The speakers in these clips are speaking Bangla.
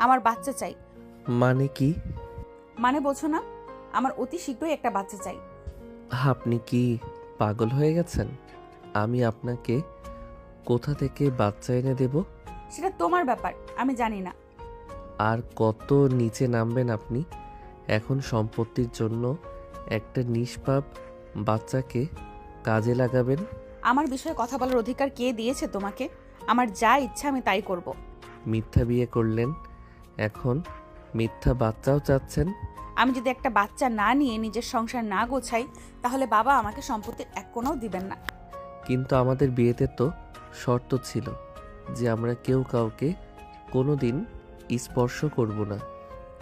আমার বাচ্চা চাই। মানে কি? মানে বোঝো না? আমার অতি শীঘ্রই একটা বাচ্চা চাই। আপনি কি পাগল হয়ে গেছেন? আমি আপনাকে কোথা থেকে বাচ্চা এনে দেব? সেটা তোমার ব্যাপার, আমি জানি না। আর কত নিচে নামবেন আপনি? এখন সম্পত্তির জন্য একটা নিষ্পাপ বাচ্চাকে কাজে লাগাবেন? আমার বিষয়ে কথা বলার অধিকার কে দিয়েছে তোমাকে? আমার যা ইচ্ছা আমি তাই করব। মিথ্যা বিয়ে করলেন, এখন মিথ্যা বাচ্চাও চাচ্ছেন? আমি যদি একটা বাচ্চা না নিয়ে নিজের সংসার না গোছাই, তাহলে বাবা আমাকে সম্পত্তির এক কোণাও দিবেন না। কিন্তু আমাদের বিয়েতে তো শর্ত ছিল যে আমরা কেউ কাউকে কোনোদিন স্পর্শ করব না।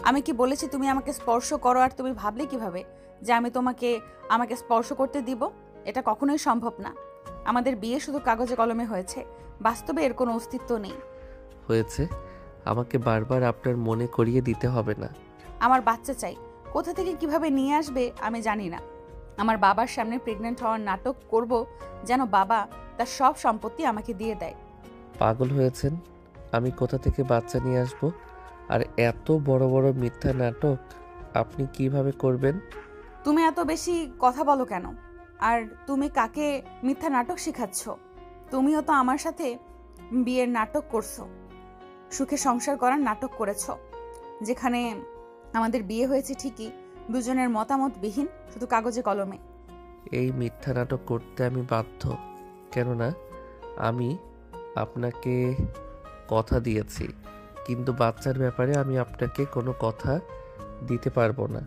আমি কি বলেছি তুমি আমাকে স্পর্শ করো? আর তুমি ভাবলে কিভাবে যে আমি আমাকে স্পর্শ করতে দিব? এটা কখনোই সম্ভব না। আমাদের বিয়ে শুধু কাগজে কলমে হয়েছে, বাস্তবে এর কোনো অস্তিত্ব নেই। হয়েছে, আমাকে বারবার আপনার মনে করিয়ে দিতে হবে না। আমার বাচ্চা চাই। কোথা থেকে কিভাবে নিয়ে আসবে আমি জানি না। আমার বাবার সামনে প্রেগন্যান্ট হওয়ার নাটক করব যেন বাবা তার সব সম্পত্তি আমাকে দিয়ে দেয়। পাগল হয়েছেন? আমি কোথা থেকে বাচ্চা নিয়ে আসব? আর এত বড় বড় মিথ্যা নাটক আপনি কিভাবে করবেন? তুমি এত বেশি কথা বলো কেন? আর তুমি কাকে মিথ্যা নাটক শেখাচ্ছ? তুমিও তো আমার সাথে বিয়ের নাটক করছো, সুখে সংসার করার নাটক করেছ, যেখানে আমাদের বিয়ে হয়েছে ঠিকই, দুজনের মতামতবিহীন, শুধু কাগজে কলমে। এই মিথ্যা নাটক করতে আমি বাধ্য, কেননা আমি আপনাকে কথা দিয়েছি, কিন্তু বাচ্চার ব্যাপারে আমি আপনাকে কোনো কথা দিতে পারবো না।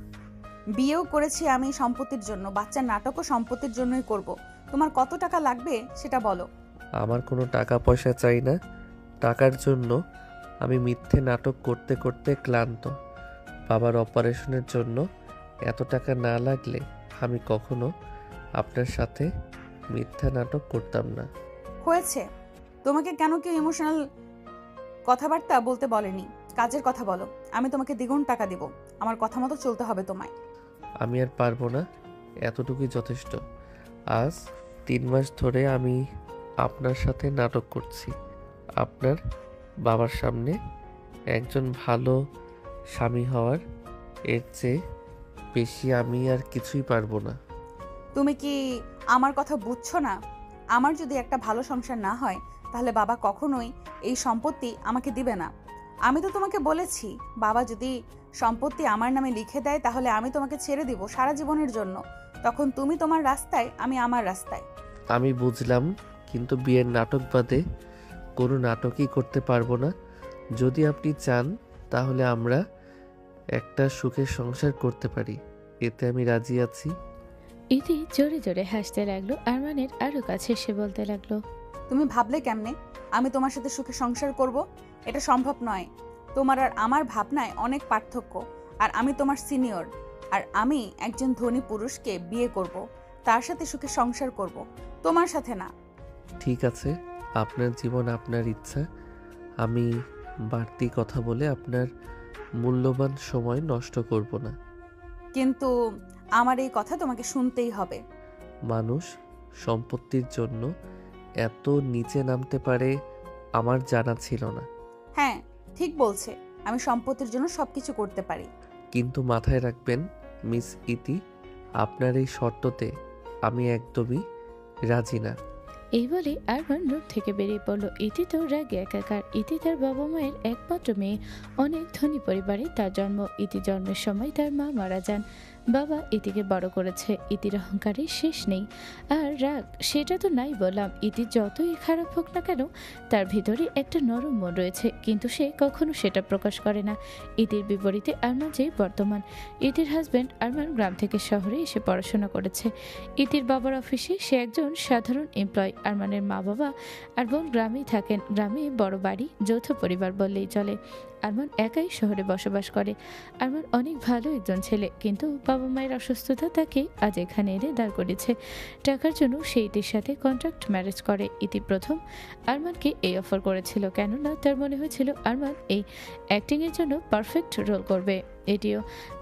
বিয়েও করেছি আমি সম্পত্তির জন্য, বাচ্চার নাটকও সম্পত্তির জন্যই করব। তোমার কত টাকা লাগবে সেটা বলো। আমার কোনো টাকা পয়সা চাই না। টাকার জন্য আমি মিথ্যে নাটক করতে করতে ক্লান্ত। বাবার অপারেশনের জন্য এত টাকা না লাগলে আমি কখনো আপনার সাথে মিথ্যা নাটক করতাম না। হয়েছে, তোমাকে কেন কেউ ইমোশনাল কথাবার্তা বলতে বলেনি। কাজের কথা বলো, আমি তোমাকে দ্বিগুণ টাকা দিব। আমার কথা মতো চলতে হবে তোমায়। আমি আর পারবো না, এতটুকুই যথেষ্ট। আজ 3 মাস ধরে আমি আপনার সাথে নাটক করছি। আপনার বাবার সামনে একজন ভালো স্বামী হওয়ার, এর চেয়ে বেশি আমি আর কিছুই পারবো না। তুমি কি আমার কথা বুঝছো না? আমার যদি একটা ভালো সংসার না হয়, তাহলে বাবা কখনোই এই সম্পত্তি আমাকে দিবে না। আমি তো তোমাকে বলেছি, বাবা যদি সম্পত্তি আমার নামে লিখে দেয়, তাহলে আমি তোমাকে ছেড়ে দিব সারা জীবনের জন্য। তখন তুমি তোমার রাস্তায়, আমি আমার রাস্তায়। আমি বুঝলাম, কিন্তু বিয়ের নাটক বাদে কোনো নাটকই করতে পারবো না। যদি আপনি চান তাহলে আমরা একটা সুখের সংসার করতে পারি, এতে আমি রাজি আছি। ইতি জোরে জোরে হাসতে লাগলো। আরমানের আরো কাছে এসে বলতে লাগলো, তুমি ভাবলে কেমনে আমি তোমার সাথে সুখে সংসার করব? এটা সম্ভব নয়। তোমার আর আমার ভাবনায় অনেক পার্থক্য। আর আমি তোমার সিনিয়র, আর আমি একজন ধনী পুরুষকে বিয়ে করব, তার সাথে সুখে সংসার করব, তোমার সাথে না। ঠিক আছে, আপনার জীবন আপনার ইচ্ছা। আমি বাড়তি কথা বলে আপনার মূল্যবান সময় নষ্ট করব না। কিন্তু আমার এই কথা তোমাকে শুনতেই হবে। মানুষ সম্পত্তির জন্য এত নিচে নামতে পারে আমার জানা ছিল না। হ্যাঁ, ঠিক বলছে, আমি সম্পত্তির জন্য সবকিছু করতে পারি। কিন্তু মাথায় রাখবেন মিস ইতি, আপনার এই শর্ততে আমি একদমই রাজি না। এই বলে আরমান রুম থেকে বেরিয়ে পড়লো। ইতি তো রাগে একাকার। ইতি তার বাবা মায়ের একমাত্র মেয়ে। অনেক ধনী পরিবারে তার জন্ম। ইতি জন্মের সময় তার মা মারা যান। বাবা ইতিকে বড় করেছে। ইতির অহংকারের শেষ নেই। আর রাগ সেটা তো নাই বললাম। ইতি যতই খারাপ হোক না কেন, তার ভিতরে একটা নরম মন রয়েছে, কিন্তু সে কখনো সেটা প্রকাশ করে না। ইতির বিপরীতে আরমান যে বর্তমান। ইতির হাজব্যান্ড আরমান গ্রাম থেকে শহরে এসে পড়াশোনা করেছে। ইতির বাবার অফিসে সে একজন সাধারণ এমপ্লয়। আরমানের মা বাবা আর বোন গ্রামেই থাকেন। গ্রামে বড় বাড়ি, যৌথ পরিবার বললেই চলে। আরমান একাই শহরে বসবাস করে। আরমান অনেক ভালো একজন ছেলে, কিন্তু বাবা মায়ের অসুস্থতা তাকে আজ এখানে এনে দাঁড় করেছে। টাকার জন্য সে ইতির সাথে কন্ট্রাক্ট ম্যারেজ করে। ইতি প্রথম আরমানকে এই অফার করেছিল, কেননা তার মনে হয়েছিল আরমান এই অ্যাক্টিংয়ের জন্য পারফেক্ট রোল করবে। এটিও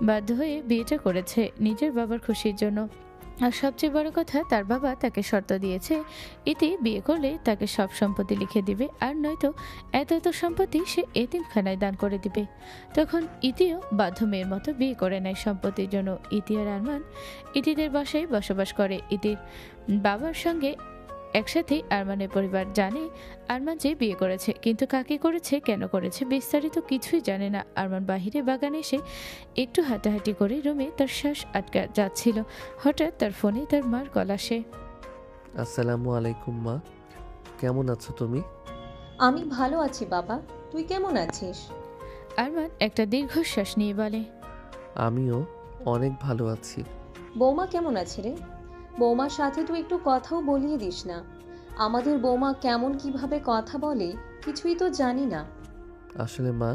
বাধ্য হয়ে বিয়েটা করেছে নিজের বাবার খুশির জন্য। আর সবচেয়ে বড় কথা, তার বাবা তাকে শর্ত দিয়েছে ইতি বিয়ে করলে তাকে সব সম্পত্তি লিখে দিবে, আর নয়তো এত এত সম্পত্তি সে এতিমখানায় দান করে দিবে। তখন ইতিও বাধ্য মেয়ের মতো বিয়ে করে নেয় সম্পত্তির জন্য। ইতি আর আরমান ইতিদের বাসায় বসবাস করে। ইতির বাবার সঙ্গে একসাথে আরমানের পরিবার জানে আরমান যে বিয়ে করেছে, কিন্তু কাকে করেছে, কেন করেছে, বিস্তারিত কিছুই জানে না। আরমান বাহিরে বাগানে এসে একটু হাঁটাহাঁটি করে রুমে তার শ্বাস আটকা যাচ্ছিল। হঠাৎ তার ফোনে তার মার কল আসে। আসসালামু আলাইকুম মা, কেমন আছো তুমি? আমি ভালো আছি বাবা, তুই কেমন আছিস? আরমান একটা দীর্ঘশ্বাস নিয়ে বলে, আমিও অনেক ভালো আছি। বৌমা কেমন আছে রে? বৌমার সাথে তুই একটু কথাও বলিয়ে দিস না। আমাদের বৌমা কেমন কিভাবে কথা বলে কিছুই তো জানি না। আসলে মা,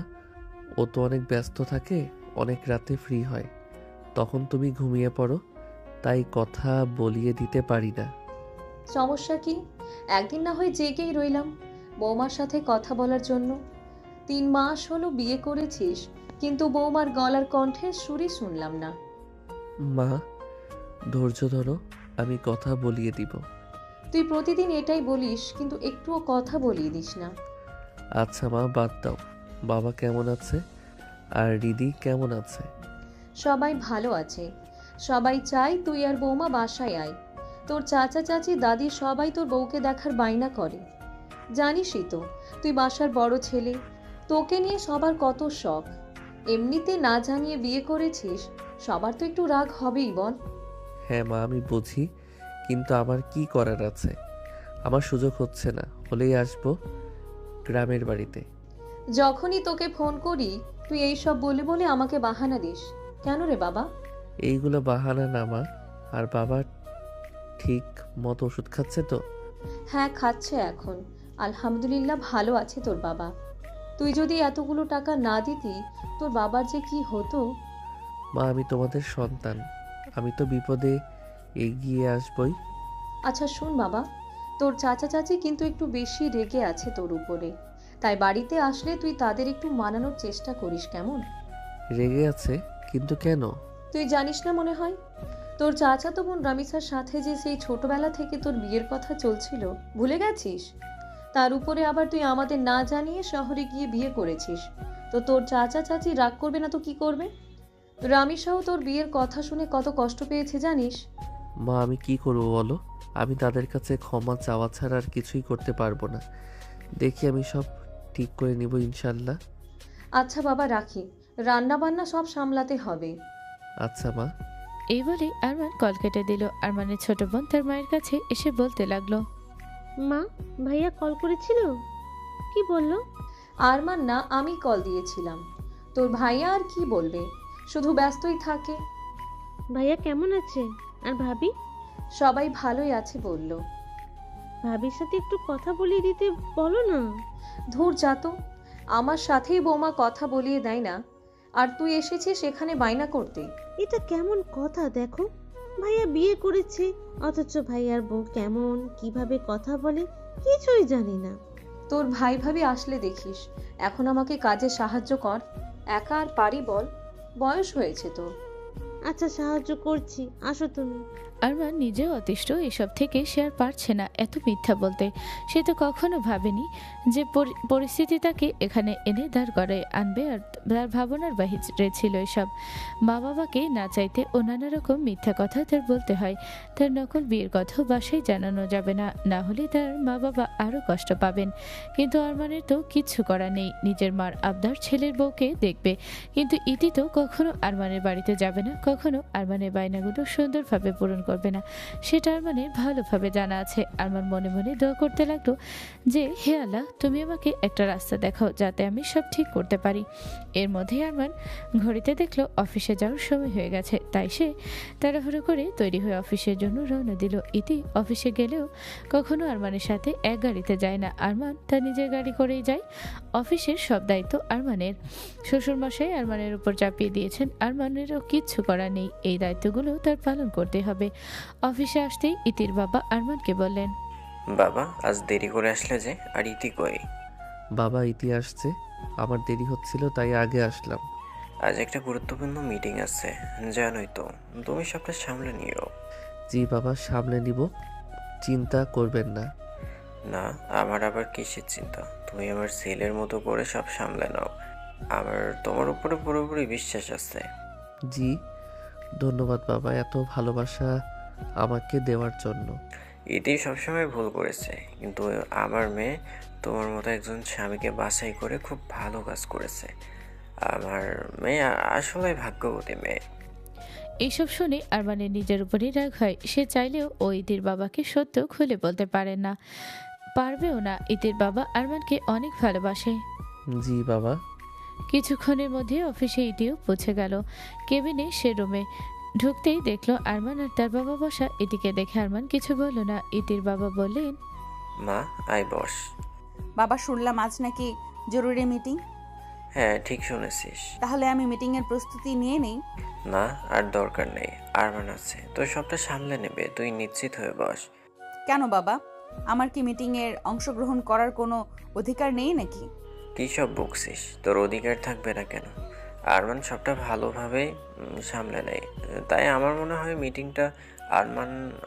ও তো অনেক ব্যস্ত থাকে, অনেক রাতে ফ্রি হয়, তখন তুমি ঘুমিয়ে পড়ো, তাই কথা বলিয়ে দিতে পারি না। সমস্যা কি? একদিন না হয় জেগেই রইলাম বৌমার সাথে কথা বলার জন্য। 3 মাস হলো বিয়ে করেছিস, কিন্তু বৌমার গলার কণ্ঠে সুরই শুনলাম না। মা, ধৈর্য ধরো, আমি কথা বলিয়ে দিব। তুই প্রতিদিন এটাই বলিস, কিন্তু একটুও কথা বলিয়ে দিস না। আচ্ছা মা, বাদ দাও। বাবা কেমন আছে? আর রিদি কেমন আছে? সবাই ভালো আছে। সবাই চাই তুই আর বৌমা বাসায় আয়। তোর চাচা চাচি দাদি সবাই তোর বউকে দেখার বায়না করে। জানিসই তো তুই বাসার বড় ছেলে, তোকে নিয়ে সবার কত শখ। এমনিতে না জানিয়ে বিয়ে করেছিস, সবার তো একটু রাগ হবেই বল। হ্যাঁ মা, আমি বুঝি, কিন্তু আমার কি করার আছে? আমার সুযোগ হচ্ছে না, হলেই আসবো গ্রামের বাড়িতে। যখনই তোকে ফোন করি তুই এইসব বলে বলে আমাকে বাহানা দিস কেন রে বাবা? এইগুলো বাহানা না মা। আর বাবা ঠিক মতো ওষুধ খাচ্ছে তো? হ্যাঁ খাচ্ছে এখন, আলহামদুলিল্লাহ ভালো আছে তোর বাবা। তুই যদি এতগুলো টাকা না দিতি তোর বাবার যে কি হতো। মা, আমি তোমাদের সন্তান, আমি তো বিপদে এগিয়ে আসবই। আচ্ছা শোন বাবা, তোর চাচা চাচি কিন্তু একটু বেশি রেগে আছে তোর উপরে, তাই বাড়িতে আসলে তুই তাদের একটু মানানোর চেষ্টা করিস কেমন? রেগে আছে? কিন্তু কেন? তুই জানিস না মনে হয়? তোর চাচাতো বোন রামিসার সাথে যে সেই ছোটবেলা থেকে তোর বিয়ের কথা চলছিল, ভুলে গেছিস? তার উপরে আবার তুই আমাদের না জানিয়ে শহরে গিয়ে বিয়ে করেছিস, তো তোর চাচা চাচি রাগ করবে না তো কি করবে? রামিসাও তোর বিয়ের কথা শুনে কত কষ্ট পেয়েছে জানিস? মা, আমি কি করবো বলো? আমি তাদের কাছে ক্ষমা চাওয়া ছাড়া আর কিছুই করতে পারবো না। দেখি আমি সব ঠিক করে নিব ইনশাল্লাহ। আচ্ছা বাবা রাখি, রান্না বান্না সব সামলাতে হবে। আচ্ছা মা। এই বলে আরমান কল কেটে দিল। আরমানের ছোট বোন তার মায়ের কাছে এসে বলতে লাগলো, মা, ভাইয়া কল করেছিল, কি বললো? আরমান না, আমি কল দিয়েছিলাম। তোর ভাইয়া আর কি বলবে, শুধু ব্যস্তই থাকে। ভাইয়া কেমন আছে? আর ভাবি? সবাই ভালোই আছে বলল। ভাবির সাথে একটু কথা বলিয়ে দিতে বলো না। ধুর যা তো, আমার সাথেই বৌমা কথা বলিয়ে দেয় না, আর তুই এসেছিস সেখানে বায়না করতে। এটা কেমন কথা দেখো, ভাইয়া বিয়ে করেছে অথচ ভাইয়ার বউ কেমন কিভাবে কথা বলে কিছুই জানি না। তোর ভাই ভাবি আসলে দেখিস, এখন আমাকে কাজে সাহায্য কর, একা আর পারি বল, বয়স হয়েছে তো। আচ্ছা সাহায্য করছি, আসো তুমি। আরমান নিজেও অতিষ্ঠ এসব থেকে, সে আর পারছে না এত মিথ্যা বলতে। সে তো কখনো ভাবেনি যে পরিস্থিতি তাকে এখানে এনে দাঁড় করায় আনবে, আর তার ভাবনার বাহিরে ছিল এসব। মা বাবাকে না চাইতে ও নানা রকম মিথ্যা কথা তার বলতে হয়। তার নকল বিয়ের কথাও বাসায় জানানো যাবে না, না হলে তার মা বাবা আরও কষ্ট পাবেন। কিন্তু আরমানের তো কিচ্ছু করা নেই, নিজের মার আবদার ছেলের বউকে দেখবে, কিন্তু ইতি তো কখনো আরমানের বাড়িতে যাবে না, কখনো আরমানের বায়নাগুলো সুন্দরভাবে পূরণ করবে না, সেটা আরমানের ভালোভাবে জানা আছে। আরমান মনে মনে দোয়া করতে লাগলো যে হে আল্লাহ, তুমি আমাকে একটা রাস্তা দেখাও যাতে আমি সব ঠিক করতে পারি। এর মধ্যে আরমান ঘড়িতে দেখলো অফিসে যাওয়ার সময় হয়ে গেছে, তাই সে তাড়াহুড়ো করে তৈরি হয়ে অফিসের জন্য রওনা দিল। ইতি অফিসে গেলেও কখনো আরমানের সাথে এক গাড়িতে যায় না, আরমান তার নিজের গাড়ি করেই যায়। অফিসের সব দায়িত্ব আরমানের। শ্বশুরমশাই আরমানের উপর চাপিয়ে দিয়েছেন, আরমানেরও কিচ্ছু করার নেই, এই দায়িত্বগুলো তার পালন করতে হবে। অফিসে আসতেই ইতির বাবা আরমানকে বললেন, বাবা আজ দেরি করে আসলে যে, আর ইতি কই? বাবা, ইতি আসছে, আমার দেরি হচ্ছিল তাই আগে আসলাম। আজ একটা গুরুত্বপূর্ণ মিটিং আছে, জানোই তো, তুমি সবটা সামলে নিও। জি বাবা, সামলে নিব, চিন্তা করবেন না। না, আমার আবার কিসের চিন্তা? তুমি আমার ছেলের মতো করে সব সামলে নাও। আমার তোমার উপরে পুরোপুরি বিশ্বাস আছে। জি, ধন্যবাদ বাবা এত ভালোবাসা আমাকে দেওয়ার জন্য। এটাই সবসময় ভুল করেছে, কিন্তু আমার মেয়ে তোমার মতো একজন স্বামীকে বাছাই করে খুব ভালো কাজ করেছে। আমার মেয়ে আসলে ভাগ্যবতী মেয়ে। এইসব শুনে আরমানের নিজের উপরই রাগ হয়। সে চাইলেও ও ইতির বাবাকে সত্য খুলে বলতে পারে না, পারবেও না। ইতির বাবা আরমানকে অনেক ভালোবাসে। জি বাবা। কিছুক্ষণের মধ্যে অফিসে ইতিও পৌঁছে গেল। কেবিনে সে রুমে ঢুকতেই দেখলো আরমান আর তার বাবা বসা। ইতিকে দেখে আরমান কিছু বলল না। ইতির বাবা বললেন, মা, আয় বস। বাবা, শুনলাম আজ নাকি জরুরি মিটিং। হ্যাঁ, ঠিক শুনেছিস। তাহলে আমি মিটিংয়ের প্রস্তুতি নিয়ে নেই। না, আর দরকার নেই। আরমান আছে, তো সবটা সামলে নেবে। তুই নিশ্চিত হয়ে বস। কেন বাবা, আমার কি মিটিংয়ের অংশগ্রহণ করার কোনো অধিকার নেই নাকি? কী সব বকছিস? তোর অধিকার থাকবে না কেন? আরমান সবটা ভালোভাবে সামলে নেয়। তাই আমার মনে হয় মিটিংটা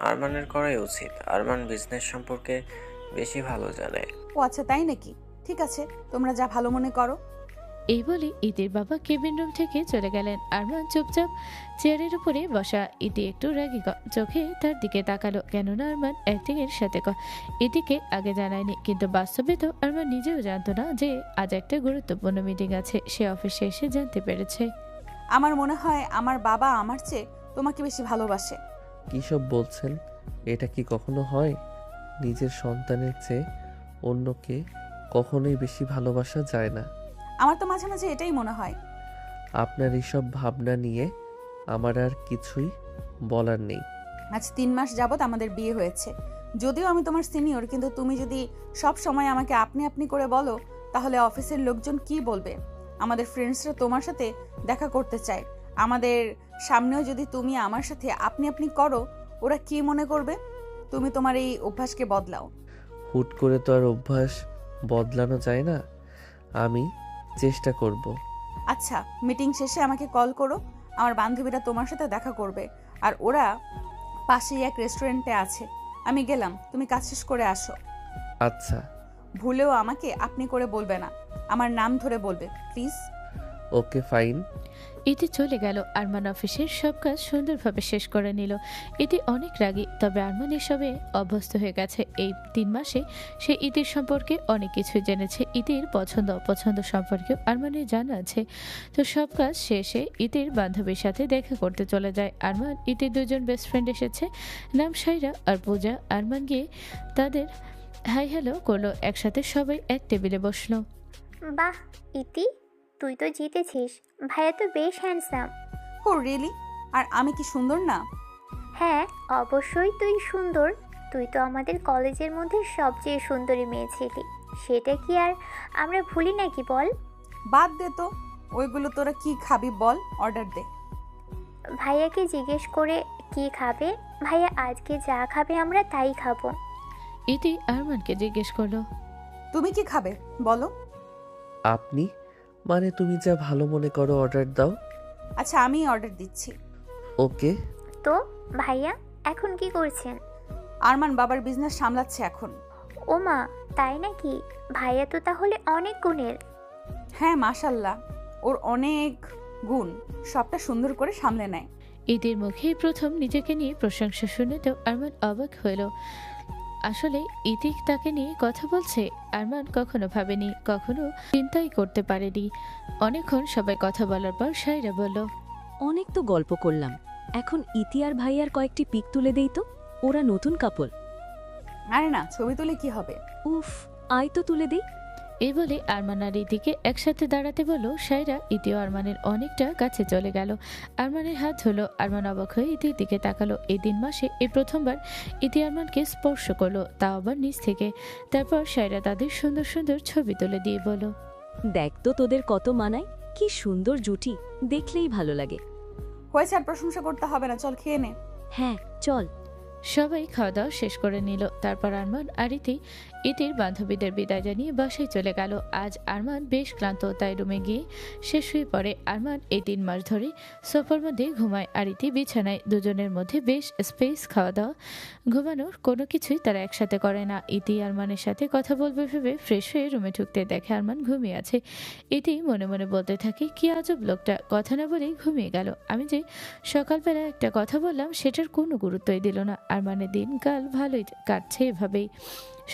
আরমানের করাই উচিত। আরমান বিজনেস সম্পর্কে বেশি ভালো জানে। ও আচ্ছা, তাই নাকি? ঠিক আছে, তোমরা যা ভালো মনে করো। এই বলে ইতির বাবা কেবিন রুম থেকে চলে গেলেন। আরমান চুপচাপ চেয়ারের উপরে বসা। ইতি একটু রাগী চোখে তার দিকে তাকালো, কেননা আরমান অ্যাক্টিং এর সাথে ইতিকে আগে জানায়নি। কিন্তু বাস্তবে তো আরমান নিজেও জানতো না যে আজ একটা গুরুত্বপূর্ণ মিটিং আছে। সে অফিসে এসে জানতে পেরেছে। আমার মনে হয় আমার বাবা আমার চেয়ে তোমাকে বেশি ভালোবাসে। কী সব বলছেন? এটা কি কখনো হয়? নিজের সন্তানের চেয়ে অন্যকে কখনোই বেশি ভালোবাসা যায় না। আমার তো মাঝে মাঝে এটাই মনে হয়। আপনার এইসব ভাবনা নিয়ে আমার আর কিছুই বলার নেই। আজ 3 মাস যাবৎ আমাদের বিয়ে হয়েছে। যদিও আমি তোমার সিনিয়র, কিন্তু তুমি যদি সব সময় আমাকে আপনি আপনি করে বলো, তাহলে অফিসের লোকজন কি বলবে? আমাদের ফ্রেন্ডসরা তোমার সাথে দেখা করতে চায়। আমাদের সামনেও যদি তুমি আমার সাথে আপনি আপনি করো, ওরা কি মনে করবে? তুমি তোমার এই অভ্যাসকে বদলাও। হুট করে তো আর অভ্যাস বদলানো যায় না। আমি চেষ্টা করব। আচ্ছা, মিটিং শেষে আমাকে কল করো। আমার বান্ধবীরা তোমার সাথে দেখা করবে, আর ওরা পাশেই এক রেস্টুরেন্টে আছে। আমি গেলাম, তুমি কাজ শেষ করে আসো। আচ্ছা। ভুলেও আমাকে আপনি করে বলবে না, আমার নাম ধরে বলবে, প্লিজ। Okay, fine. ইতি চলে গেল। আরমান অফিসের সব কাজ সুন্দরভাবে শেষ করে নিল। ইতি অনেক রাগী, তবে আরমান এসবে অভ্যস্ত হয়ে গেছে। এই 3 মাসে সে ইতির সম্পর্কে অনেক কিছু জেনেছে। ইতির পছন্দ অপছন্দ সম্পর্কেও আরমানের জানা আছে। তো সব কাজ শেষে ইতির বান্ধবীর সাথে দেখা করতে চলে যায় আরমান। ইতির 2জন বেস্ট ফ্রেন্ড এসেছে, নাম সাইরা আর পূজা। আরমান গিয়ে তাদের হাই হ্যালো করলো। একসাথে সবাই এক টেবিলে বসলো। বাহ ইতি, তুই তো জিতেছিস। ভাইয়া তো বেশ হ্যান্ডসাম। ও রিয়েলি? আর আমি কি সুন্দর না? হ্যাঁ, অবশ্যই তুই সুন্দর। তুই তো আমাদের কলেজের মধ্যে সবচেয়ে সুন্দরী মেয়ে ছিলি। সেটা কি আর আমরা ভুলি নাকি বল? বাদ দে তো, ওইগুলো তোরা কি খাবি বল, অর্ডার দে। ভাইয়াকে জিজ্ঞেস করে কি খাবে? ভাইয়া আজকে যা খাবে আমরা তাই খাবো। ইতি আরমানকে জিজ্ঞেস করলো, তুমি কি খাবে বলো? আপনি মানে তুমি যা ভালো মনে করো অর্ডার দাও। আচ্ছা, আমি অর্ডার দিচ্ছি। ওকে। তো ভাইয়া এখন কি করছেন? আরমান বাবার বিজনেস সামলাচ্ছে এখন। ওমা, তাই নাকি? ভাইয়া তো তাহলে অনেক গুণের। হ্যাঁ, মাশাল্লাহ, ওর অনেক গুণ, সবটা সুন্দর করে সামলে নেয়। ইতির মুখে প্রথম নিজেকে নিয়ে প্রশংসা শুনে তো আরমান অবাক হলো। আসলে ইতি তাকে নিয়ে কথা বলছে আরমান কখনো ভাবেনি, কখনো চিন্তাই করতে পারেনি। অনেকক্ষণ সবাই কথা বলার পর সাইরা বলল, অনেক তো গল্প করলাম, এখন ইতি আর ভাইয়ার কয়েকটি পিক তুলে দেই তো। ওরা নতুন কাপল। আরে না, ছবি তুলে কি হবে? উফ, আয় তো তুলে দেই। এই বলে আরমান আর ইতিকে একসাথে দাঁড়াতে বলল সাইরা। ইতিও আরমানের অনেকটা কাছে চলে গেল। আরমানের হাত ধরলো। আরমান অবাক হয়ে ইতির দিকে তাকালো। এই 3 মাসে এই প্রথমবার ইতি আরমানকে স্পর্শ করলো, তাও আবার নিচ থেকে। তারপর সাইরা তাদের সুন্দর সুন্দর ছবি তুলে দিয়ে বলল, দেখ তো তোদের কত মানায়, কি সুন্দর জুটি, দেখলেই ভালো লাগে। হয়েছে, আর প্রশংসা করতে হবে না, চল খেয়ে নে। হ্যাঁ চল। সবাই খাওয়া দাওয়া শেষ করে নিল। তারপর আরমান আর ইতির বান্ধবীদের বিদায় জানিয়ে বাসায় চলে গেল। আজ আরমান বেশ ক্লান্ত, তাই রুমে গিয়ে সে শুয়ে পড়ে। আরমান এই 3 মাস ধরে সোফার মধ্যে ঘুমায় আর ইতি বিছানায়। দুজনের মধ্যে বেশ স্পেস। খাওয়া দাওয়া ঘুমানোর কোনো কিছুই তারা একসাথে করে না। ইতি আরমানের সাথে কথা বলবে ভেবে ফ্রেশ হয়ে রুমে ঢুকতে দেখে আরমান ঘুমিয়ে আছে। ইতি মনে মনে বলতে থাকে, কি আজব লোকটা, কথা না বলেই ঘুমিয়ে গেল। আমি যে সকালবেলা একটা কথা বললাম সেটার কোনো গুরুত্বই দিল না। আরমানের দিনকাল ভালোই কাটছে এভাবেই।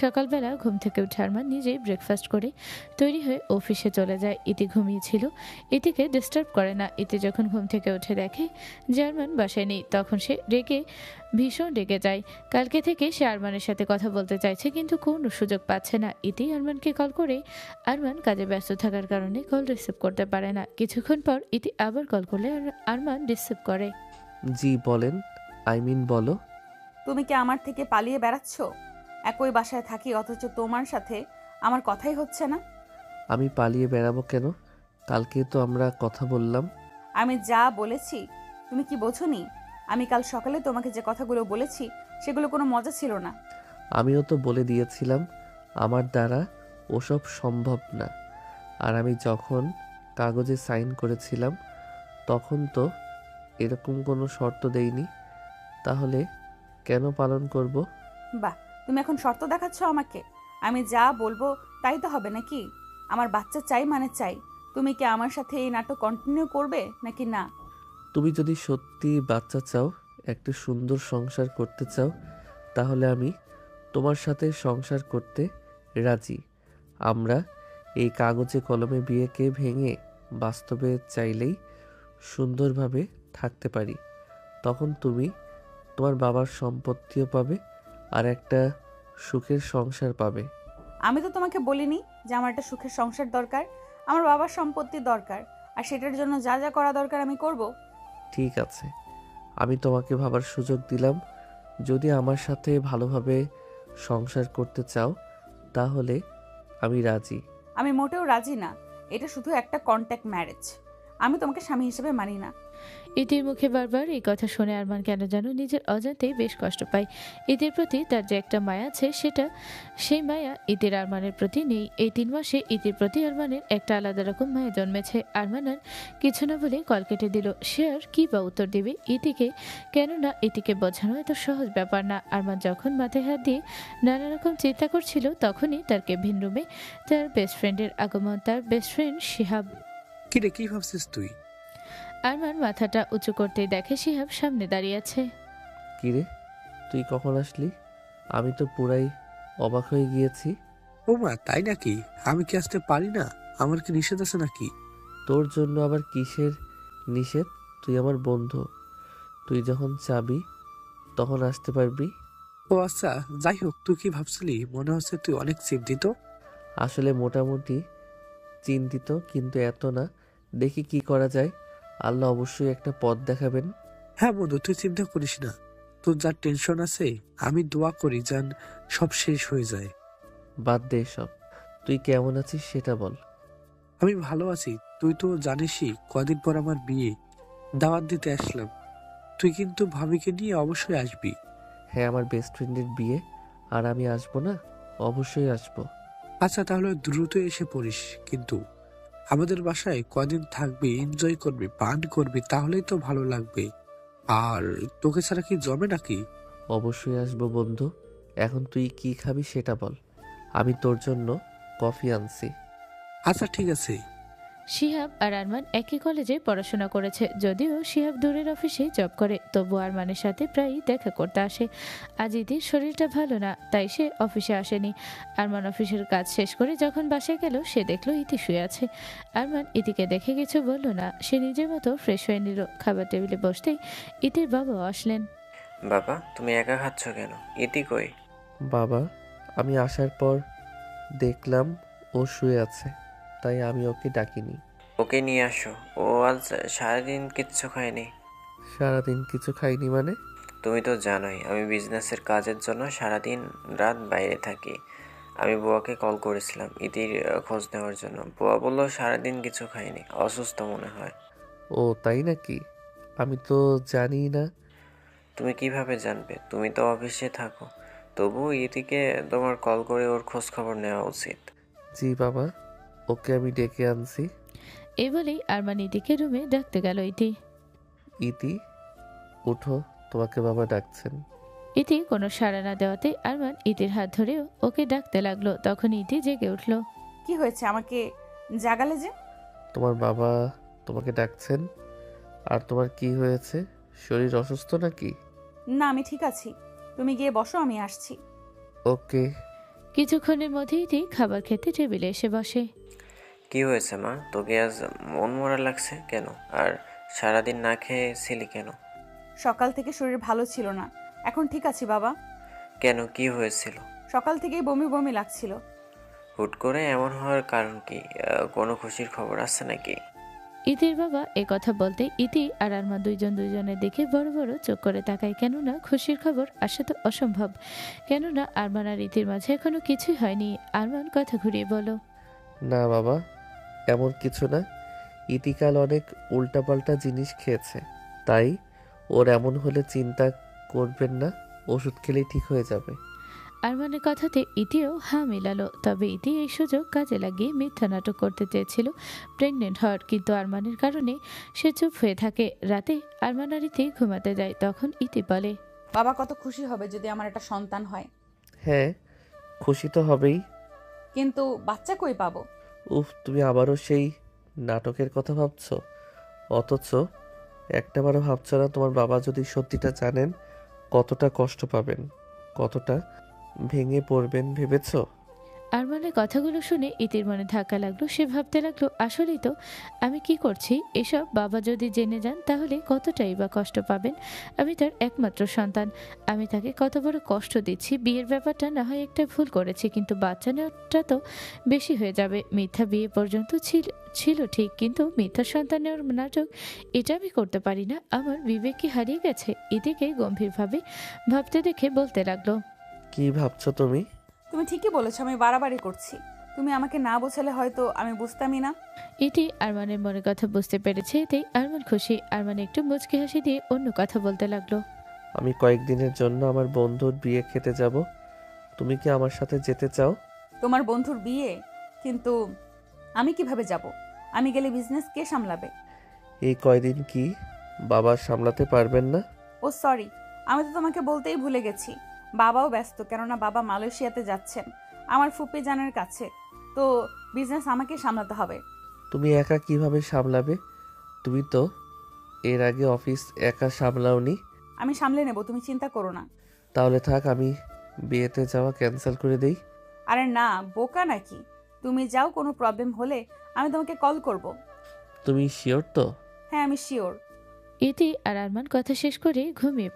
সকালবেলা ঘুম থেকে উঠে আরমান নিজেই ব্রেকফাস্ট করে তৈরি হয়ে অফিসে চলে যায়। ইতি ঘুমিয়েছিল, ইতিকে ডিস্টার্ব করে না। ইতি যখন ঘুম থেকে উঠে দেখে যে আরমান বাসায় নেই, তখন সে ভীষণ রেগে যায়। কালকে থেকে সে আরমানের সাথে কথা বলতে চাইছে, কিন্তু কোনো সুযোগ পাচ্ছে না। ইতি আরমানকে কল করে আরমান কাজে ব্যস্ত থাকার কারণে কল রিসিভ করতে পারে না। কিছুক্ষণ পর ইতি আবার কল করলে আরমান রিসিভ করে। জি বলেন, বলো। তুমি কি আমার থেকে পালিয়ে বেড়াচ্ছ? একই বাসায় থাকি, অথচ তোমার সাথে আমার কথাই হচ্ছে না। আমি পালিয়ে বেড়াবো কেন? কালকে তো আমরা কথা বললাম। আমি যা বলেছি তুমি কি বোঝোনি? আমি কাল সকালে তোমাকে যে কথাগুলো বলেছি সেগুলো কোনো মজা ছিল না। আমিও তো বলে দিয়েছিলাম আমার দ্বারা ওসব সম্ভব না। আর আমি যখন কাগজে সাইন করেছিলাম তখন তো এরকম কোনো শর্ত দেইনি, তাহলে কেন পালন করব? বাহ, তুমি এখন শর্ত দেখাচ্ছ আমাকে? আমি যা বলবো তাই তো হবে নাকি? আমার বাচ্চা চাই মানে চাই। তুমি কি আমার সাথে এই নাটক কন্টিনিউ করবে নাকি না? তুমি যদি সত্যি বাচ্চা চাও, একটা সুন্দর সংসার করতে চাও, তাহলে আমি তোমার সাথে সংসার করতে রাজি। আমরা এই কাগজে কলমে বিয়েকে ভেঙে বাস্তবে চাইলেই সুন্দরভাবে থাকতে পারি। তখন তুমি তোমার বাবার সম্পত্তিও পাবে আর একটা সুখের সংসার পাবে। আমি তো তোমাকে বলিনি যে আমার একটা সুখের সংসার দরকার। আমার বাবার সম্পত্তি দরকার, আর সেটার জন্য যা যা করা দরকার আমি করব। ঠিক আছে, আমি তোমাকে ভাবার সুযোগ দিলাম। যদি আমার সাথে ভালোভাবে সংসার করতে চাও তাহলে আমি রাজি। আমি মোটেও রাজি না। এটা শুধু একটা কন্ট্যাক্ট ম্যারেজ। আমি তোমাকে স্বামী হিসেবে মানি না। ইতির মুখে বারবার এই কথা শুনে আরমান কেন যেন নিজের অজান্তেই বেশ কষ্ট পায়। ইতির প্রতি তার যে একটা মায়া আছে, সেই মায়া ইতির আরমানের প্রতি নেই। এই 3 মাসে ইতির প্রতি আরমানের একটা আলাদা রকম মায়া জন্মেছে। আরমান আর কিছু না বলে কল কেটে দিল। সে আর কি বা উত্তর দেবে ইতিকে? কেননা ইতিকে বোঝানো এত সহজ ব্যাপার না। আরমান যখন মাথায় হাত দিয়ে নানা রকম চিন্তা করছিল, তখনই তার কেবিন রুমে তার বেস্ট ফ্রেন্ডের আগমন। তার বেস্ট ফ্রেন্ড শিহাব। কিরে, কি ভাবছিস তুই? আরমান মাথাটা উঁচু করতেই দেখে শিহাব সামনে দাঁড়িয়ে আছে। কিরে, তুই কখন আসলি? আমি তো পুরাই অবাক হয়ে গিয়েছি। ও মা, তাই নাকি? আমি কি আসতে পারি না? আমার কি নিষেধ আছে নাকি? তোর জন্য আবার কিসের নিষেধ? তুই আমার বন্ধু, তুই যখন চাবি তখন আসতে পারবি। ও আচ্ছা, যাই হোক, তুই কি ভাবছিলি? মনে হচ্ছে তুই অনেক চিন্তিত। আসলে মোটামুটি চিন্তিত, কিন্তু এত না। দেখি কি করা যায়। আল্লাহ অবশ্যই একটা পথ দেখাবেন। হ্যাঁ বন্ধু, তুই চিন্তা করিস না। তোর যা টেনশন আছে, আমি দোয়া করি যেন সব শেষ হয়ে যায়। বাদ দে সব, তুই কেমন আছিস সেটা বল। আমি ভালো আছি। তুই তো জানিসই কদিন পর আমার বিয়ে, দাওয়াত দিতে আসলাম। তুই কিন্তু ভাবিকে নিয়ে অবশ্যই আসবি। হ্যাঁ, আমার বেস্ট ফ্রেন্ডের বিয়ে, আর আমি আসবো না? অবশ্যই আসবো। আচ্ছা, তাহলে দ্রুত এসে পড়িস। কিন্তু আমাদের বাসায় কদিন থাকবি, এনজয় করবি, পান করবি, তাহলেই তো ভালো লাগবে। আর তোকে ছাড়া কি জমে নাকি? অবশ্যই আসবো বন্ধু। এখন তুই কি খাবি সেটা বল, আমি তোর জন্য কফি আনছি। আচ্ছা ঠিক আছে। শিহাব আর আরমান একই কলেজে পড়াশোনা করেছে। যদিও শিহাব দূরের অফিসে জব করে, তবু আরমানের সাথে প্রায়ই দেখা করতে আসে। আজ ইতির শরীরটা ভালো না, তাই সে অফিসে আসেনি। আরমান অফিসের কাজ শেষ করে যখন বাসায় গেল, সে দেখলো ইতি শুয়ে আছে। আরমান ইতিকে দেখে কিছু বলল না, সে নিজের মতো ফ্রেশ হয়ে নিল। খাবার টেবিলে বসতেই ইতির বাবাও আসলেন। বাবা, তুমি একা খাচ্ছ কেন? ইতি কই? বাবা, আমি আসার পর দেখলাম ও শুয়ে আছে, তাই আমি ওকে ডাকিনি। ওকে নিয়ে আসো। ও আজ সারাদিন কিচ্ছু খায়নি। সারাদিন কিছু খাইনি মানে? তুমি তো জানোই আমি বিজনেসের কাজের জন্য সারাদিন রাত বাইরে থাকি। আমি বুয়াকে কল করেছিলাম ইতির খোঁজ নেওয়ার জন্য। বুয়া বললো সারাদিন কিছু খায়নি, অসুস্থ মনে হয়। ও তাই নাকি? আমি তো জানি না। তুমি কিভাবে জানবে? তুমি তো অফিসে থাকো। তবুও ইতিকে তোমার কল করে ওর খোঁজ খবর নেওয়া উচিত। জি বাবা, ওকে আমি ডেকে আনছি। এই বলেই আরমান ইতিকে রুমে ডাকতে গেল ইতি। ইতি, উঠো, তোমাকে বাবা ডাকছেন। ইতি কোনো সাড়া না দেওয়াতে আরমান ইতির হাত ধরেও ওকে ডাকতে লাগলো। তখন ইতি জেগে উঠল। কি হয়েছে, আমাকে জাগালে যে? তোমার বাবা তোমাকে ডাকছেন। আর তোমার কি হয়েছে? শরীর অসুস্থ নাকি? না, আমি ঠিক আছি। তুমি গিয়ে বসো, আমি আসছি। ওকে। কিছুক্ষণের মধ্যে ইতি খাবার খেতে টেবিলে এসে বসে। কি হয়েছে মা? তোকে আজ মন মরা লাগছে কেন? আর সারাদিন না খেয়ে ছিলি কেন? সকাল থেকে শরীর ভালো ছিল না, এখন ঠিক আছি বাবা। কেন, কি হয়েছিল? সকাল থেকেই বমি বমি লাগছিল। হুট করে এমন হওয়ার কারণ কি? কোনো খুশির খবর আছে নাকি? ইতির বাবা এ কথা বলতে ইতি আর আরমান দুজনের দিকে বড় বড় চোখ করে তাকায়। কেননা খুশির খবর আসা তো অসম্ভব। কেননা আরমান আর ইতির মাঝে এখনো কিছুই হয়নি। আরমান কথা ঘুরিয়ে বলো। না বাবা, এমন কিছু না। ইতিকাল অনেক উল্টাপাল্টা জিনিস খেয়েছে, তাই ওর এমন হলে চিন্তা করবেন না, ওষুধ খেলেই ঠিক হয়ে যাবে। আরমানের কথাতে ইতিও হা মিলালো। তবে ইতি এই সুযোগ কাজে লাগিয়ে মিথ্যা নাটক করতে চেয়েছিল প্রেগনেন্ট হওয়ার, কিন্তু আরমানের কারণে সে চুপ হয়ে থাকে। রাতে আরমান আর ইতি ঘুমাতে যায়। তখন ইতি বলে, বাবা কত খুশি হবে যদি আমার একটা সন্তান হয়। হ্যাঁ, খুশি তো হবেই। কিন্তু বাচ্চা কই পাবো? উফ, তুমি আবারও সেই নাটকের কথা ভাবছো? অথচ একটাবারও ভাবছো না তোমার বাবা যদি সত্যিটা জানেন কতটা কষ্ট পাবেন, কতটা ভেঙে পড়বেন ভেবেছো? আরমানের কথাগুলো শুনে ইতির মনে ধাক্কা লাগলো। সে ভাবতে লাগলো, আসলেই তো আমি কি করছি এসব বাবা যদি জেনে যান তাহলে কতটাই বা কষ্ট পাবেন। আমি তার একমাত্র সন্তান, আমি তাকে কত বড় কষ্ট দিচ্ছি। বিয়ের ব্যাপারটা না হয় একটা ভুল করেছি, কিন্তু বাচ্চা নেওয়াটা তো বেশি হয়ে যাবে। মিথ্যা বিয়ে পর্যন্ত ছিল ঠিক, কিন্তু মিথ্যা সন্তান নেওয়ার নাটক এটা আমি করতে পারি না। আমার বিবেক কি হারিয়ে গেছে? এদিকে গম্ভীরভাবে ভাবতে দেখে বলতে লাগলো, কি ভাবছো তুমি? তুমি ঠিকই বলেছো, আমি বাড়াবাড়ি করছি। তুমি আমাকে না বোঝালে হয়তো আমি বুঝতামই না। এটি আরমানের মনের কথা বুঝতে পেরেছে। এতেই আরমান খুশি। আরমান একটু মুচকি হাসি দিয়ে অন্য কথা বলতে লাগলো। আমি কয়েকদিনের জন্য আমার বন্ধুর বিয়ে খেতে যাব, তুমি কি আমার সাথে যেতে চাও? তোমার বন্ধুর বিয়ে? কিন্তু আমি কিভাবে যাব? আমি গেলে বিজনেস কে সামলাবে? এই কয়দিন কি বাবা সামলাতে পারবেন না? ও সরি, আমি তো তোমাকে বলতেই ভুলে গেছি। বাবাও ব্যস্ত, কেননা বাবা মালয়েশিয়াতে যাচ্ছেন আমার ফুপি জানের কাছে। তো বিজনেস আমাকে সামলাতে হবে। তুমি একা কিভাবে সামলাবে? তুমি তো এর আগে অফিস একা সামলাওনি। আমি সামলে নেব, তুমি চিন্তা করো না। তাহলে থাক, আমি বিয়েতে যাওয়া ক্যান্সেল করে দেই। আরে না, বোকা নাকি? তুমি যাও, কোনো প্রবলেম হলে আমি তোমাকে কল করব। তুমি শিওর তো? হ্যাঁ, আমি শিওর। ইতি আর আরমান কথা শেষ করে ঘুমিয়ে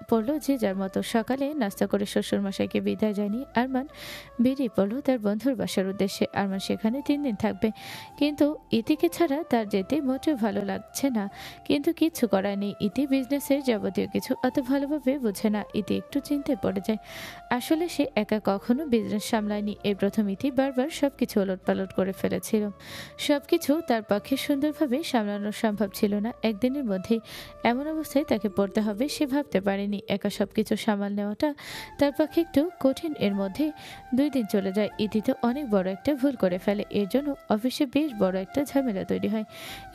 পড়লো যে যার মতো। সকালে নাস্তা করে শ্বশুরমশাইকে বিদায় জানিয়ে আরমান বেরিয়ে পড়লো তার বন্ধুর বাসার উদ্দেশ্যে। আরমান সেখানে 3 দিন থাকবে, কিন্তু ইতিকে ছাড়া তার যেতে মোটেও ভালো লাগছে না। কিন্তু কিচ্ছু করার নেই, ইতি বিজনেসের যাবতীয় কিছু অত ভালোভাবে বোঝে না। ইতি একটু চিন্তায় পড়ে যায়। আসলে সে একা কখনো বিজনেস সামলায়নি। এই প্রথম ইতি বারবার সবকিছু ওলটপালট করে ফেলেছিল। সবকিছু তার পক্ষে সুন্দরভাবে সামলানো সম্ভব ছিল না। একদিনের মধ্যেই এমন অবস্থায় তাকে পড়তে হবে সে ভাবতে পারেনি। একা সবকিছু সামাল নেওয়াটা তার পক্ষে একটু কঠিন। এর মধ্যে 2 দিন চলে যায়। ইতিতে অনেক বড় একটা ভুল করে ফেলে। এর জন্য অফিসে বেশ বড় একটা ঝামেলা তৈরি হয়।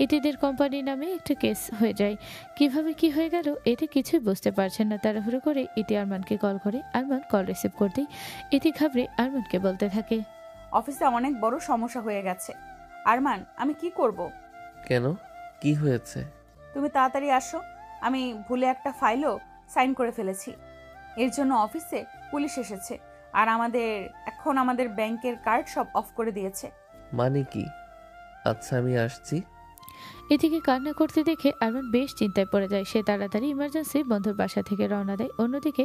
ইতিদের কোম্পানির নামে একটা কেস হয়ে যায়। কিভাবে কি হয়ে গেল এতে কিছুই বুঝতে পারছেন না। তাড়াহুড়ো করে ইতি আরমানকে কল করে। আরমান কল রিসিভ করতেই ইতি ঘাবড়ে আরমানকে বলতে থাকে, অফিসে অনেক বড় সমস্যা হয়ে গেছে। আরমান, আমি কি করব? কেন, কি হয়েছে? তুমি তাড়াতাড়ি আসো। আমি ভুলে একটা ফাইলও সাইন করে ফেলেছি। এর জন্য অফিসে পুলিশ এসেছে, আর আমাদের ব্যাংকের কার্ড সব অফ করে দিয়েছে। মানে কি? আচ্ছা, আমি আসছি। এদিকে কান্না করতে দেখে আরমান বেশ চিন্তায় পড়ে যায়। সে তাড়াতাড়ি ইমার্জেন্সি বন্ধুর বাসা থেকে রওনা দেয়। অন্যদিকে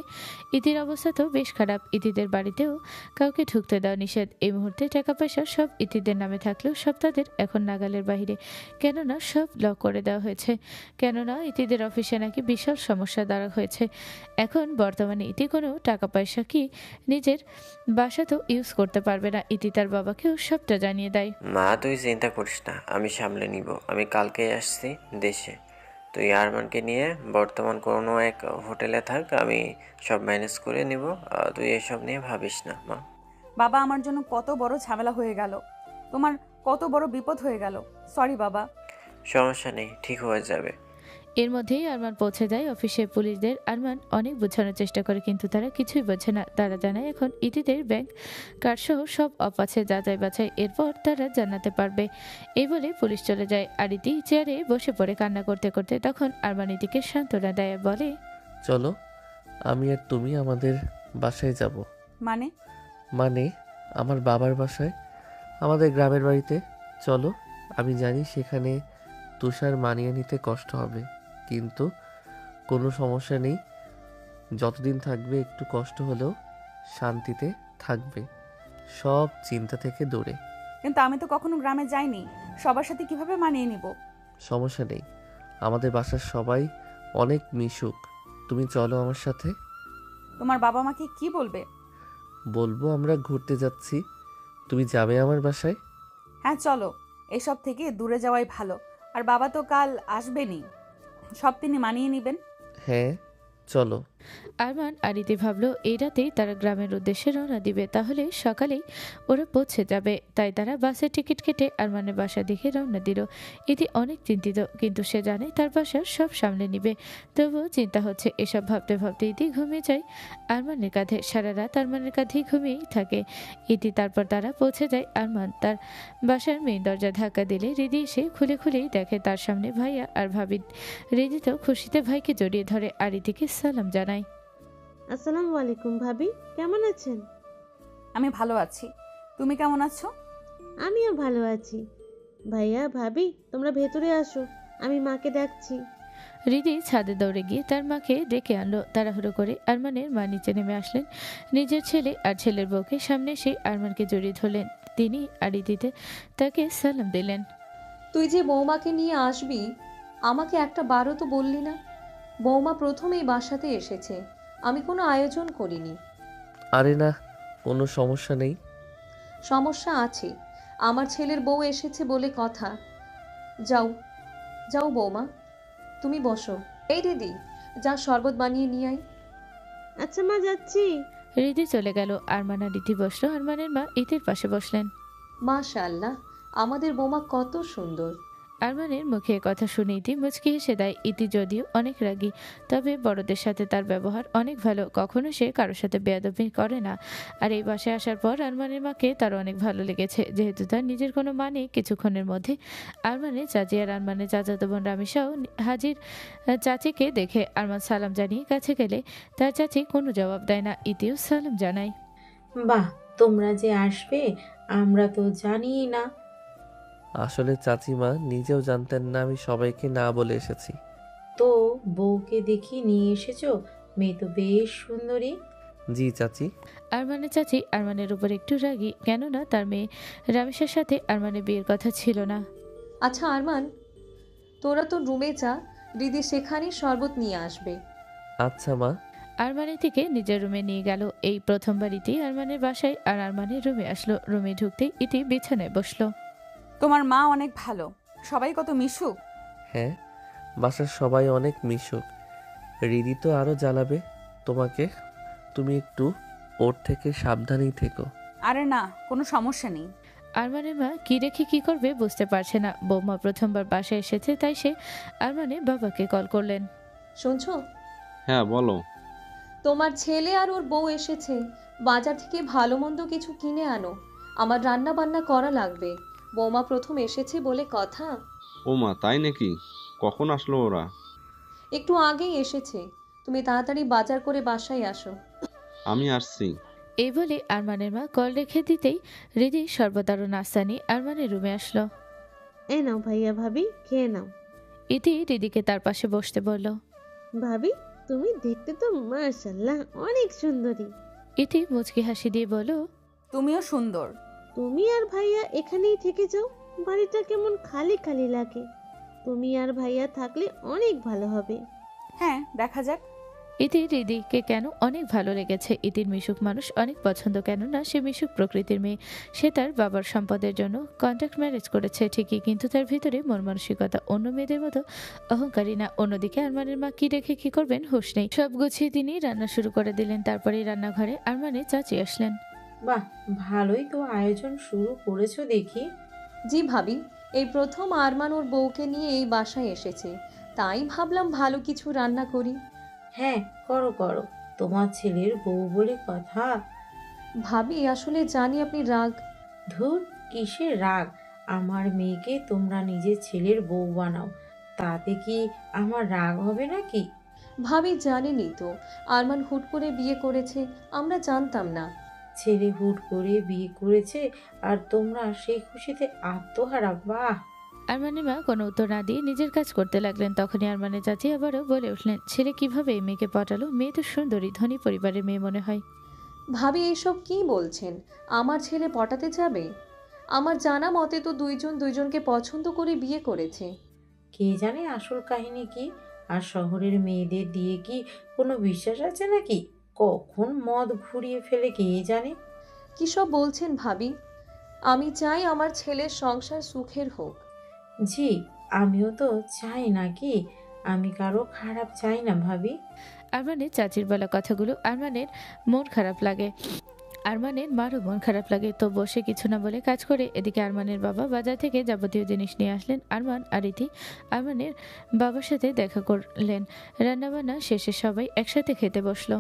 ইতির অবস্থা তো বেশ খারাপ। ইতিদের বাড়িতেও কাউকে ঢুকতে দেওয়া নিষেধ। এই মুহূর্তে টাকা পয়সা সব ইতিদের নামে থাকলেও সব তাদের এখন নাগালের বাহিরে, কেননা সব লক করে দেওয়া হয়েছে। কেননা ইতিদের অফিসে নাকি বিশাল সমস্যা দাঁড়া হয়েছে। এখন বর্তমানে ইতি কোনো টাকা পয়সা কি নিজের বাসাতেও ইউজ করতে পারবে না। ইতি তার বাবাকেও সবটা জানিয়ে দেয়। মা, তুই চিন্তা করিস না, আমি সামলে নিব। আমি কালকেই আসছি দেশে। তুই আরমানকে নিয়ে বর্তমান কোনো এক হোটেলে থাক, আমি সব ম্যানেজ করে নিব। তুই এসব নিয়ে ভাবিস না মা। বাবা, আমার জন্য কত বড় ঝামেলা হয়ে গেল, তোমার কত বড় বিপদ হয়ে গেল। সরি বাবা। সমস্যা নেই, ঠিক হয়ে যাবে। এর মধ্যেই আরমান পৌঁছে যায় অফিসে পুলিশদের। আরমান অনেক বোঝানোর চেষ্টা করে কিন্তু তারা কিছুই বোঝে না। তারা জানায় এখন ইতিদের ব্যাংক কার্ড সহ সব অফ আছে, যাচাই বাছাই এরপর তারা জানাতে পারবে। এই বলে পুলিশ চলে যায় আর ইতি চেয়ারে বসে পড়ে কান্না করতে করতে। তখন আরমান ইতিকে সান্ত্বনা দেয়, বলে, চলো আমি আর তুমি আমাদের বাসায় যাব। মানে আমার বাবার বাসায়, আমাদের গ্রামের বাড়িতে। চলো, আমি জানি সেখানে তুষার মানিয়ে নিতে কষ্ট হবে, কিন্তু কোনো সমস্যা নেই। যতদিন থাকবে একটু কষ্ট হলেও শান্তিতে থাকবে, সব চিন্তা থেকে দূরে। কিন্তু আমি তো কখনো গ্রামে যাইনি, সবার সাথে কিভাবে মানিয়ে নিব? সমস্যা নেই, আমাদের বাসার সবাই অনেক মিশুক। তুমি চলো আমার সাথে। তোমার বাবা মাকে কি বলবে? বলবো আমরা ঘুরতে যাচ্ছি, তুমি যাবে আমার বাসায়। হ্যাঁ চলো, এসব থেকে দূরে যাওয়াই ভালো। আর বাবা তো কাল আসবেনই, সব তিনি মানিয়ে নেবেন। হ্যাঁ চলো। আরমান আর ইতি ভাবলো এই রাতেই তারা গ্রামের উদ্দেশ্যে রওনা দিবে, তাহলে সকালেই ওরা পৌঁছে যাবে। তাই তারা বাসের টিকিট কেটে আরমানের বাসা দিকে রওনা দিল। ইতি অনেক চিন্তিত, কিন্তু সে জানে তার বাসা সব সামলে নিবে। তবুও চিন্তা হচ্ছে। এসব ভাবতে ভাবতে ইতি ঘুমিয়ে যায় আরমানের কাঁধে। সারা রাত আরমানের কাঁধেই ঘুমিয়েই থাকে ইতি। তারপর তারা পৌঁছে যায়। আরমান তার বাসার মেইন দরজা ধাক্কা দিলে রিদি এসে খুলেই দেখে তার সামনে ভাইয়া আর ভাবি। রিদি তো খুশিতে ভাইকে জড়িয়ে ধরে আর ইতিকে সালাম জানায়। আসসালামু আলাইকুম ভাবি, কেমন আছেন? আমি ভালো আছি, তুমি কেমন আছো? আমিও ভালো আছি। ভাইয়া ভাবি তোমরা ভেতরে আসো, আমি মাকে ডাকছি। রিদি ছাদে দৌড়ে গিয়ে তার মাকে ডেকে আনলো। তাড়াহুড়ো করে আরমানের মা নিচে নেমে আসলেন। নিজের ছেলে আর ছেলের বউকে সামনে এসে আরমানকে জড়িয়ে ধরলেন। তিনি আর রিদিতে তাকে সালাম দিলেন। তুই যে বৌমাকে নিয়ে আসবি, আমাকে একটা বারও তো বললি না। বৌমা প্রথম এই বাসাতে এসেছে, আমি কোনো আয়োজন করিনি। আরে না, কোনো সমস্যা নেই। সমস্যা আছে, আমার ছেলের বউ এসেছে বলে কথা। যাও যাও বৌমা, তুমি বসো। এই দিদি, যা শরবত বানিয়ে নিয়ে আয়। আচ্ছা মা, যাচ্ছি। রিদি চলে গেল। আরমান আর ইতি বসলো। আরমানের মা ইতির পাশে বসলেন। মাশাআল্লাহ, আমাদের বৌমা কত সুন্দর। আরমানের মুখে কথা শুনে ইতি মুচকি হেসে দেয়। ইতি যদিও অনেক রাগী, তবে বড়দের সাথে তার ব্যবহার অনেক ভালো। কখনো সে কারোর সাথে বেয়াদবি করে না। আর এই বাসায় আসার পর আরমানের মাকে তার অনেক ভালো লেগেছে। যেহেতু তার নিজের কোনো মা নেই, কিছুক্ষণের মধ্যে আরমানের চাচি আর আরমানের চাচাতো বোন রামিসাও হাজির। চাচিকে দেখে আরমান সালাম জানিয়ে কাছে গেলে তার চাচি কোনো জবাব দেয় না। ইতিও সালাম জানায়। বাহ, তোমরা যে আসবে আমরা তো জানিই না। আসলে চাচিমা নিজেও জানতেন না আমি সবাইকে না বলে এসেছি। তো বউকে দেখি নিয়ে এসেছো, মেয়ে তো বেশ সুন্দরী। জি চাচি। আরমানের চাচি আরমানের উপর একটু রাগী, কেননা তার মেয়ে রামিসার সাথে আরমানের বিয়ের কথা ছিল না। আচ্ছা আরমান, তোরা তো রুমে যা, দিদি সেখানে শরবত নিয়ে আসবে। আচ্ছা মা। আরমানের থেকে নিজের রুমে নিয়ে গেল। এই প্রথমবার ইতি আরমানের বাসায় আর আরমানের রুমে আসলো। রুমে ঢুকতেই ইতি বিছানায় বসলো। তোমার মা অনেক ভালো, সবাই কত মিশুক। হ্যাঁ, বাসার সবাই অনেক মিশুক। রিদি তো আরো জ্বালাবে তোমাকে, তুমি একটু ওর থেকে সাবধানেই থেকো। আরে না, কোনো সমস্যা নেই। আরমানের মা কি রেখে কি করবে বুঝতে পারছে না। বৌমা প্রথমবার বাসায় এসেছে, তাই সে আরমানের বাবাকে কল করলেন। শুনছো? হ্যাঁ বলো। তোমার ছেলে আর ওর বউ এসেছে, বাজার থেকে ভালো মন্দ কিছু কিনে আনো, আমার রান্না বান্না করা লাগবে। বৌমা প্রথম এসেছে বলে কথা। ও মা, তাই নাকি? কখন আসলো ওরা? একটু আগেই এসেছে, তুমি তাড়াতাড়ি বাজার করে বাসায় আসো। আমি আসছি। এই বলে আরমানের মা কল রেখে দিতেই রিদি সর্বদার নাস্তা নিয়ে আরমানের রুমে আসলো। এই নাও ভাইয়া ভাবি, খেয়ে নাও। ইতি রিদিকে তার পাশে বসতে বলল। ভাবি তুমি দেখতে তো মাশাআল্লাহ অনেক সুন্দরী। ইতি মুচকি হাসি দিয়ে বলল, তুমিও সুন্দর। তুমি আর ভাইয়া এখানেই থেকে যাও, বাড়িটা কেমন খালি খালি লাগে। তুমি আর ভাইয়া থাকলে অনেক ভালো হবে। হ্যাঁ দেখা যাক। ইতির হৃদিকে কেন অনেক ভালো লেগেছে। ইতির মিশুক মানুষ অনেক পছন্দ, কেননা সে মিশুক প্রকৃতির মেয়ে। সে তার বাবার সম্পদের জন্য কন্ট্রাক্ট ম্যারেজ করেছে ঠিকই, কিন্তু তার ভিতরে মন মানসিকতা অন্য মেয়েদের মতো অহংকারী না। অন্যদিকে আরমানের মা কি রেখে কি করবেন হুঁশ নেই। সব গুছিয়ে তিনি রান্না শুরু করে দিলেন। তারপরে রান্নাঘরে আরমানের চাচি আসলেন। বাহ, ভালোই তো আয়োজন শুরু করেছো দেখি। জি ভাবি, এই প্রথম আরমান ওর বউকে নিয়ে এই বাসায় এসেছে, তাই ভাবলাম ভালো কিছু রান্না করি। হ্যাঁ, করো করো, তোমার ছেলের বউ বলে কথা। ভাবি আসলে জানি আপনি রাগ। ধুর, কিসের রাগ? আমার মেয়েকে তোমরা নিজের ছেলের বউ বানাও, তাতে কি আমার রাগ হবে নাকি? ভাবি জানেনই তো, আরমান হুট করে বিয়ে করেছে, আমরা জানতাম না। ছেলে হুট করে বিয়ে করেছে আর তোমরা সেই খুশিতে আত্মহারা? বাহ! আরমানের মা কোনো উত্তর না দিয়ে নিজের কাজ করতে লাগলেন। তখনই আরমানের চাচি আবারও বলে উঠলেন, ছেলে কিভাবে এই মেয়েকে পটালো? মেয়ে তো সুন্দরী, ধনী পরিবারের মেয়ে মনে হয়। ভাবি এইসব কি বলছেন? আমার ছেলে পটাতে যাবে? আমার জানা মতে তো দুইজন দুইজনকে পছন্দ করে বিয়ে করেছে। কে জানে আসল কাহিনী কি? আর শহরের মেয়েদের দিয়ে কি কোনো বিশ্বাস আছে নাকি? কখন মদ ঘুরিয়ে ফেলে কে জানে। কী সব বলছেন ভাবি? আমি চাই আমার ছেলের সংসার সুখের হোক। জি, আমিও তো চাই নাকি, আমি কারো খারাপ চাই না ভাবি। আরমানের চাচির বলা কথাগুলো আরমানের মন খারাপ লাগে। আরমানের মারও মন খারাপ লাগে, তো বসে কিছু না বলে কাজ করে। এদিকে আরমানের বাবা বাজার থেকে যাবতীয় জিনিস নিয়ে আসলেন। আরমান আর ইতি আরমানের বাবার সাথে দেখা করলেন। রান্নাবান্না শেষে সবাই একসাথে খেতে বসলো।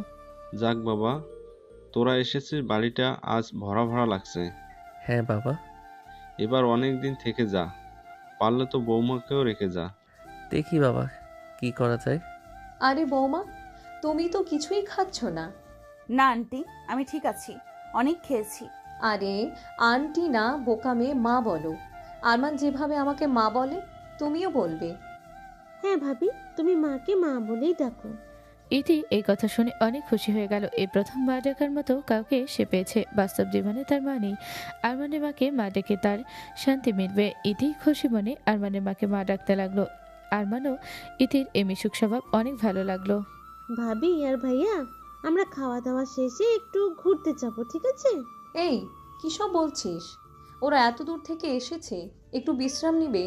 যাক বাবা, তোরা এসেছিস, বাড়িটা আজ ভরা ভরা লাগছে। হ্যাঁ বাবা। এবার অনেক দিন থেকে যা, পারলে তো বৌমাকেও রেখে যা। দেখি বাবা কি করা যায়। আরে বৌমা, তুমি তো কিছুই খাচ্ছ না। না আন্টি, আমি ঠিক আছি, অনেক খেয়েছি। আরে আন্টি না, বোকা মেয়ে, মা বলো। আরমান যেভাবে আমাকে মা বলে তুমিও বলবে। হ্যাঁ ভাবি, তুমি মাকে মা বলেই ডাকো। ইতি এই কথা শুনে অনেক খুশি হয়ে গেল। এই প্রথম মা ডাকার মতো কাউকে সে পেয়েছে। বাস্তব জীবনে তার মা নেই। আরমানের মাকে মা ডেকে তার শান্তি মিলবে। ইতি খুশি মনে আরমানের মাকে মা ডাকতে লাগলো। আরমানও ইতির এই মিশুক স্বভাব অনেক ভালো লাগলো। ভাবি আর ভাইয়া, আমরা খাওয়া দাওয়া শেষে একটু ঘুরতে যাবো, ঠিক আছে? এই কী সব বলছিস? ওরা এত দূর থেকে এসেছে, একটু বিশ্রাম নিবে,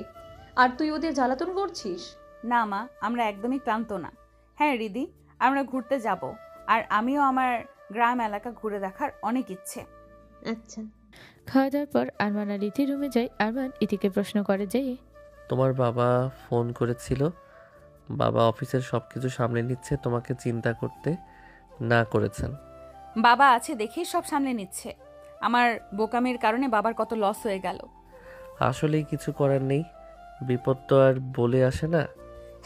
আর তুই ওদের জ্বালাতন করছিস? না মা, আমরা একদমই ক্লান্ত না। হ্যাঁ রিদি, আমরা ঘুরতে যাব, আর আমিও আমার গ্রাম এলাকা ঘুরে দেখার অনেক ইচ্ছে। আচ্ছা। খাওয়া দাওয়ার পর আরমান আর ইতি রুমে যায়। আরমান ইতিকে প্রশ্ন করে যে, তোমার বাবা ফোন করেছিল? বাবা অফিসের সব কিছু সামলে নিচ্ছে, তোমাকে চিন্তা করতে না করেছেন? বাবা আছে দেখেই সব সামলে নিচ্ছে। আমার বোকামির কারণে বাবার কত লস হয়ে গেল। আসলেই কিছু করার নেই, বিপদ তো আর বলে আসে না।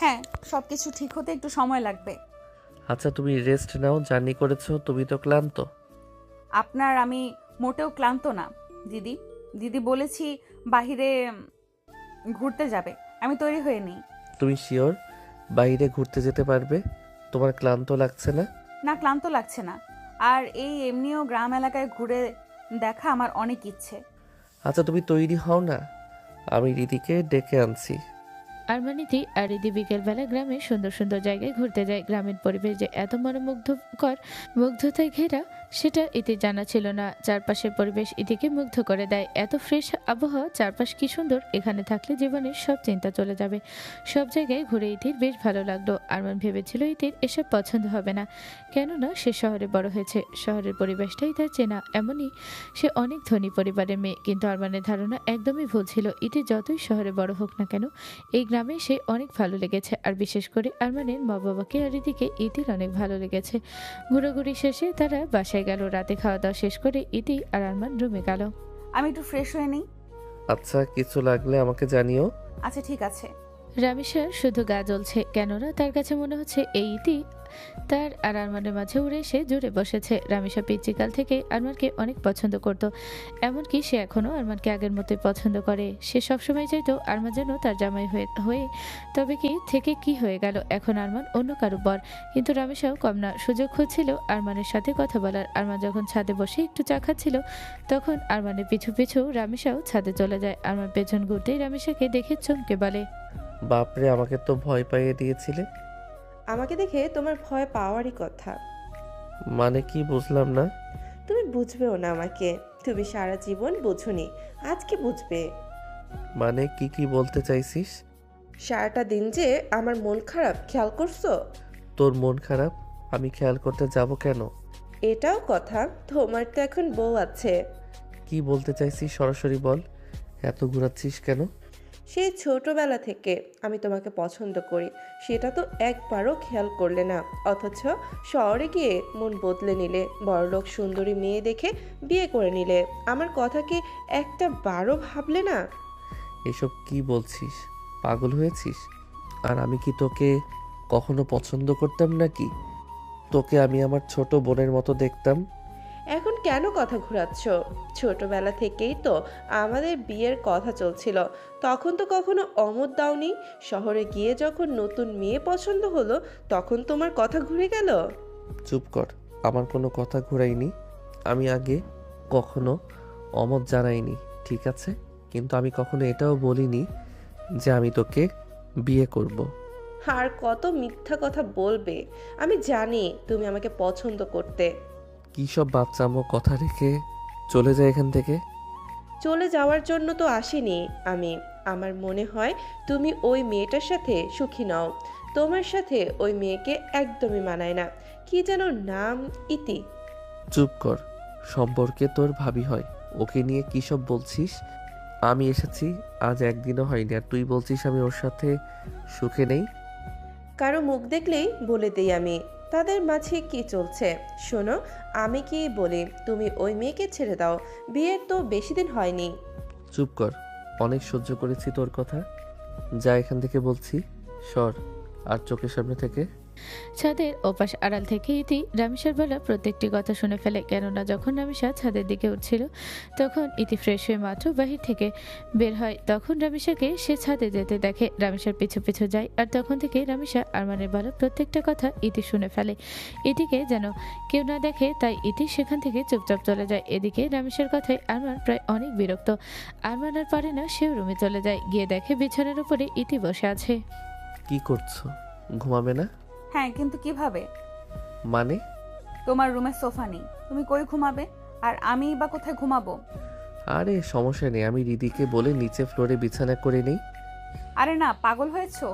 হ্যাঁ, সব কিছু ঠিক হতে একটু সময় লাগবে। আচ্ছা তুমি রেস্ট নাও, জার্নি করেছো, তুমি তো ক্লান্ত। আমি মোটেও ক্লান্ত না দিদি। দিদি বলেছি বাহিরে ঘুরতে যাবে, আমি তৈরি হয়ে নিই। তুমি শিওর বাইরে ঘুরতে যেতে পারবে? তোমার ক্লান্ত লাগছে না? না, ক্লান্ত লাগছে না। আর এই এমনিও গ্রাম এলাকায় ঘুরে দেখা আমার অনেক ইচ্ছে। আচ্ছা তুমি তৈরি হও না, আমি রিদিকে ডেকে আনছি। আরমান ইতি আর ইতি বিকেলবেলা গ্রামের সুন্দর সুন্দর জায়গায় ঘুরতে যায়। গ্রামীণ পরিবেশ যে এত মনোমুগ্ধকর, মুগ্ধতায় ঘেরা, সেটা ইতি জানা ছিল না। চারপাশের পরিবেশ ইতিকে মুগ্ধ করে দেয়। এত ফ্রেশ আবহাওয়া, চারপাশ কি সুন্দর। এখানে থাকলে জীবনের সব চিন্তা চলে যাবে। সব জায়গায় ঘুরে ইতির বেশ ভালো লাগলো। আরমান ভেবেছিল ইতির এসব পছন্দ হবে না, কেননা সে শহরে বড় হয়েছে, শহরের পরিবেশটাই তার চেনা। এমনই সে অনেক ধনী পরিবারের মেয়ে। কিন্তু আরমানের ধারণা একদমই ভুল ছিল। ইতি যতই শহরে বড় হোক না কেন, এই গ্রামে সে অনেক ভালো লেগেছে। আর বিশেষ করে আরমানের মা বাবাকে আর ইতিকে ইতির অনেক ভালো লেগেছে। ঘোরাঘুরি শেষে তারা বাসায় গেল। রাতে খাওয়া দাওয়া শেষ করে ইতি আর আরমান রুমে গেল। আমি একটু ফ্রেশ হয়ে নিই। আচ্ছা কিছু লাগলে আমাকে জানিও। আচ্ছা ঠিক আছে। রামিসার শুধু গা জ্বলছে, কেননা তার কাছে মনে হচ্ছে এই ইতি তার আর আরমানের মাঝে উড়ে এসে জুড়ে বসেছে। রামিসা পিচ্চিকাল থেকে আরমানকে অনেক পছন্দ করত, এমনকি সে এখনও আরমানকে আগের মতোই পছন্দ করে। সে সবসময় চাইতো আরমান যেন তার জামাই হয়ে তবে কি হয়ে গেল, এখন আরমান অন্য কারো বর। কিন্তু রামিসাও কম না, সুযোগ খুঁজছিল আরমানের সাথে কথা বলার। আরমান যখন ছাদে বসে একটু চা খাচ্ছিল, তখন আরমানের পিছু পিছু রামিসাও ছাদে চলে যায়। আরমান পেছন ঘুরতেই রামিসাকে দেখে চমকে বলে, বাপরে, আমাকে তো ভয় পাইয়ে দিয়েছিলে। আমাকে দেখে তোমার ভয় পাওয়ারই কথা। মানে কি বুঝলাম না? তুমি বুঝবেও না আমাকে, তুমি সারা জীবন বুঝোনি, আজকে বুঝবে। মানে কি কি বলতে চাইছিস? সারাটা দিন যে আমার মন খারাপ খেয়াল করছো? তোর মন খারাপ আমি খেয়াল করতে যাব কেন? এটাও কথা, তোমার তো এখন বউ আছে। কি বলতে চাইছিস সরাসরি বল, এত ঘোরাচ্ছিস কেন? সেই ছোটবেলা থেকে আমি তোমাকে পছন্দ করি, সেটা তো একবারও খেয়াল করলে না, অথচ শহরে গিয়ে মন বদলে নিলে, বড়লোক সুন্দরী মেয়ে দেখে বিয়ে করে নিলে। আমার কথা কি একটা বারও ভাবলে না? এসব কি বলছিস, পাগল হয়েছিস? আর আমি কি তোকে কখনো পছন্দ করতাম নাকি? তোকে আমি আমার ছোট বোনের মতো দেখতাম। এখন কেন কথা ঘোরাচ্ছ? ছোটবেলা থেকেই তো আমাদের বিয়ের কথা চলছিল, তখন তো কখনো অমত দাওনি। শহরে গিয়ে যখন নতুন মেয়ে পছন্দ হলো, তখন তোমার কথা ঘুরে গেল। চুপ কর, আমার কোনো কথা ঘুরাইনি। আমি আগে কখনো অমত জানাইনি, ঠিক আছে? কিন্তু আমি কখনো এটাও বলিনি যে আমি তোকে বিয়ে করব। আর কত মিথ্যা কথা বলবে? আমি জানি তুমি আমাকে পছন্দ করতে। কী সব বাচ্চামো কথা রেখে চলে যায় এখান থেকে। চলে যাওয়ার জন্য তো আসিনি আমি। আমার মনে হয় তুমি ওই মেয়েটার সাথে সুখী নও। তোমার সাথে ওই মেয়েকে একদমই মানায় না। কি যেন নাম, ইতি। চুপ কর, সম্পর্কে তোর ভাবি হয়, ওকে নিয়ে কী সব বলছিস? আমি এসেছি আজ একদিনও হয়নি, আর তুই বলছিস আমি ওর সাথে সুখে নেই। কারো মুখ দেখলেই বলে দেই আমি তাদের মাঝে কি চলছে। শোনো, আমি কি বলি, তুমি ওই মেয়েকে ছেড়ে দাও, বিয়ের তো বেশি দিন হয়নি। চুপ কর, অনেক সহ্য করেছি তোর কথা, যা এখান থেকে বলছি, সর আর চোখের সামনে থেকে। ছাদের ওপাশ আড়াল থেকে ইতি রামিসার বলা প্রত্যেকটি কথা শুনে ফেলে, কেননা যখন রামিসা ছাদের দিকে উঠছিল তখন ইতি ফ্রেশ হয়ে মাত্র বাহির থেকে বের হয়। তখন রামিসাকে সে ছাদে যেতে দেখে, রামিসার পিছু পিছু যায়, আর তখন থেকে রামিসা আরমানের বলা প্রত্যেকটা কথা ইতি শুনে ফেলে। ইতিকে যেন কেউ না দেখে, তাই ইতি সেখান থেকে চুপচাপ চলে যায়। এদিকে রামিসার কথায় আরমান প্রায় অনেক বিরক্ত। আরমান আর পারে না, সেও রুমে চলে যায়, গিয়ে দেখে বিছানার উপরে ইতি বসে আছে। কি করছো, ঘুমাবে না? হ্যাঁ, কিন্তু কিভাবে? মানে? তোমার রুমে সোফা নেই, তুমি কই ঘুমাবে? আর আমি বা কোথায় ঘুমাবো? আরে সমস্যা নেই, আমি রিদিকে বলে নিচে ফ্লোরে বিছানা করে নেই। আরে না, পাগল হয়েছো?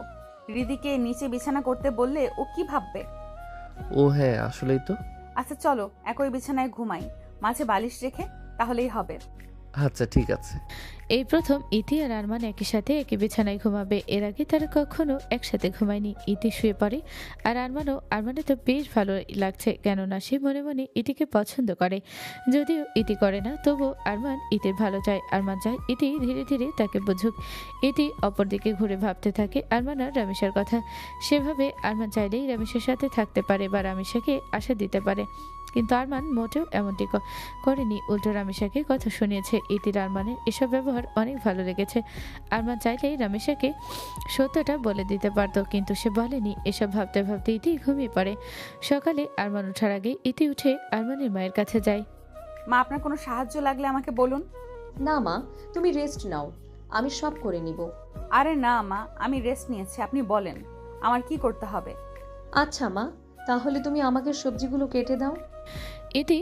রিদিকে নিচে বিছানা করতে বললে ও কি ভাববে? ও হ্যাঁ, আসলেই তো। আচ্ছা চলো একই বিছানায় ঘুমাই, মাঝে বালিশ রেখে, তাহলেই হবে। আচ্ছা ঠিক আছে। এই প্রথম ইতি আর আরমান একই সাথে একই বিছানায় ঘুমাবে, এর আগে তারা কখনো একসাথে ঘুমায়নি। ইতি শুয়ে পড়ে আর আরমানের তো বেশ ভালো লাগছে, কেননা সে মনে মনে ইতিকে পছন্দ করে। যদিও ইতি করে না, তবু আরমান ইতির ভালো চায়। আরমান চায় ইতি ধীরে ধীরে তাকে বুঝুক। ইতি অপরদিকে ঘুরে ভাবতে থাকে আরমান আর রামিসার কথা। সেভাবে আরমান চাইলেই রামিসার সাথে থাকতে পারে বা রামিসাকে আশা দিতে পারে, কিন্তু আরমান মোটেও এমনটি করেনি। উল্টো রামিসাকে কথা শুনিয়েছে। ইতির আরমানের এসব ব্যবহার অনেক ভালো লেগেছে। আরমান চাইলেই রামিসাকে সত্যটা বলে দিতে পারত, কিন্তু সে বলেনি। এসব ভাবতে ভাবতে ইতি ঘুমিয়ে পড়ে। সকালে আরমান ওঠার আগে ইতি উঠে আরমানের মায়ের কাছে যায়। মা, আপনার কোনো সাহায্য লাগলে আমাকে বলুন। না মা, তুমি রেস্ট নাও, আমি সব করে নিব। আরে না মা, আমি রেস্ট নিয়েছি, আপনি বলেন আমার কি করতে হবে। আচ্ছা মা, তাহলে তুমি আমাকে সবজিগুলো কেটে দাও। ইতি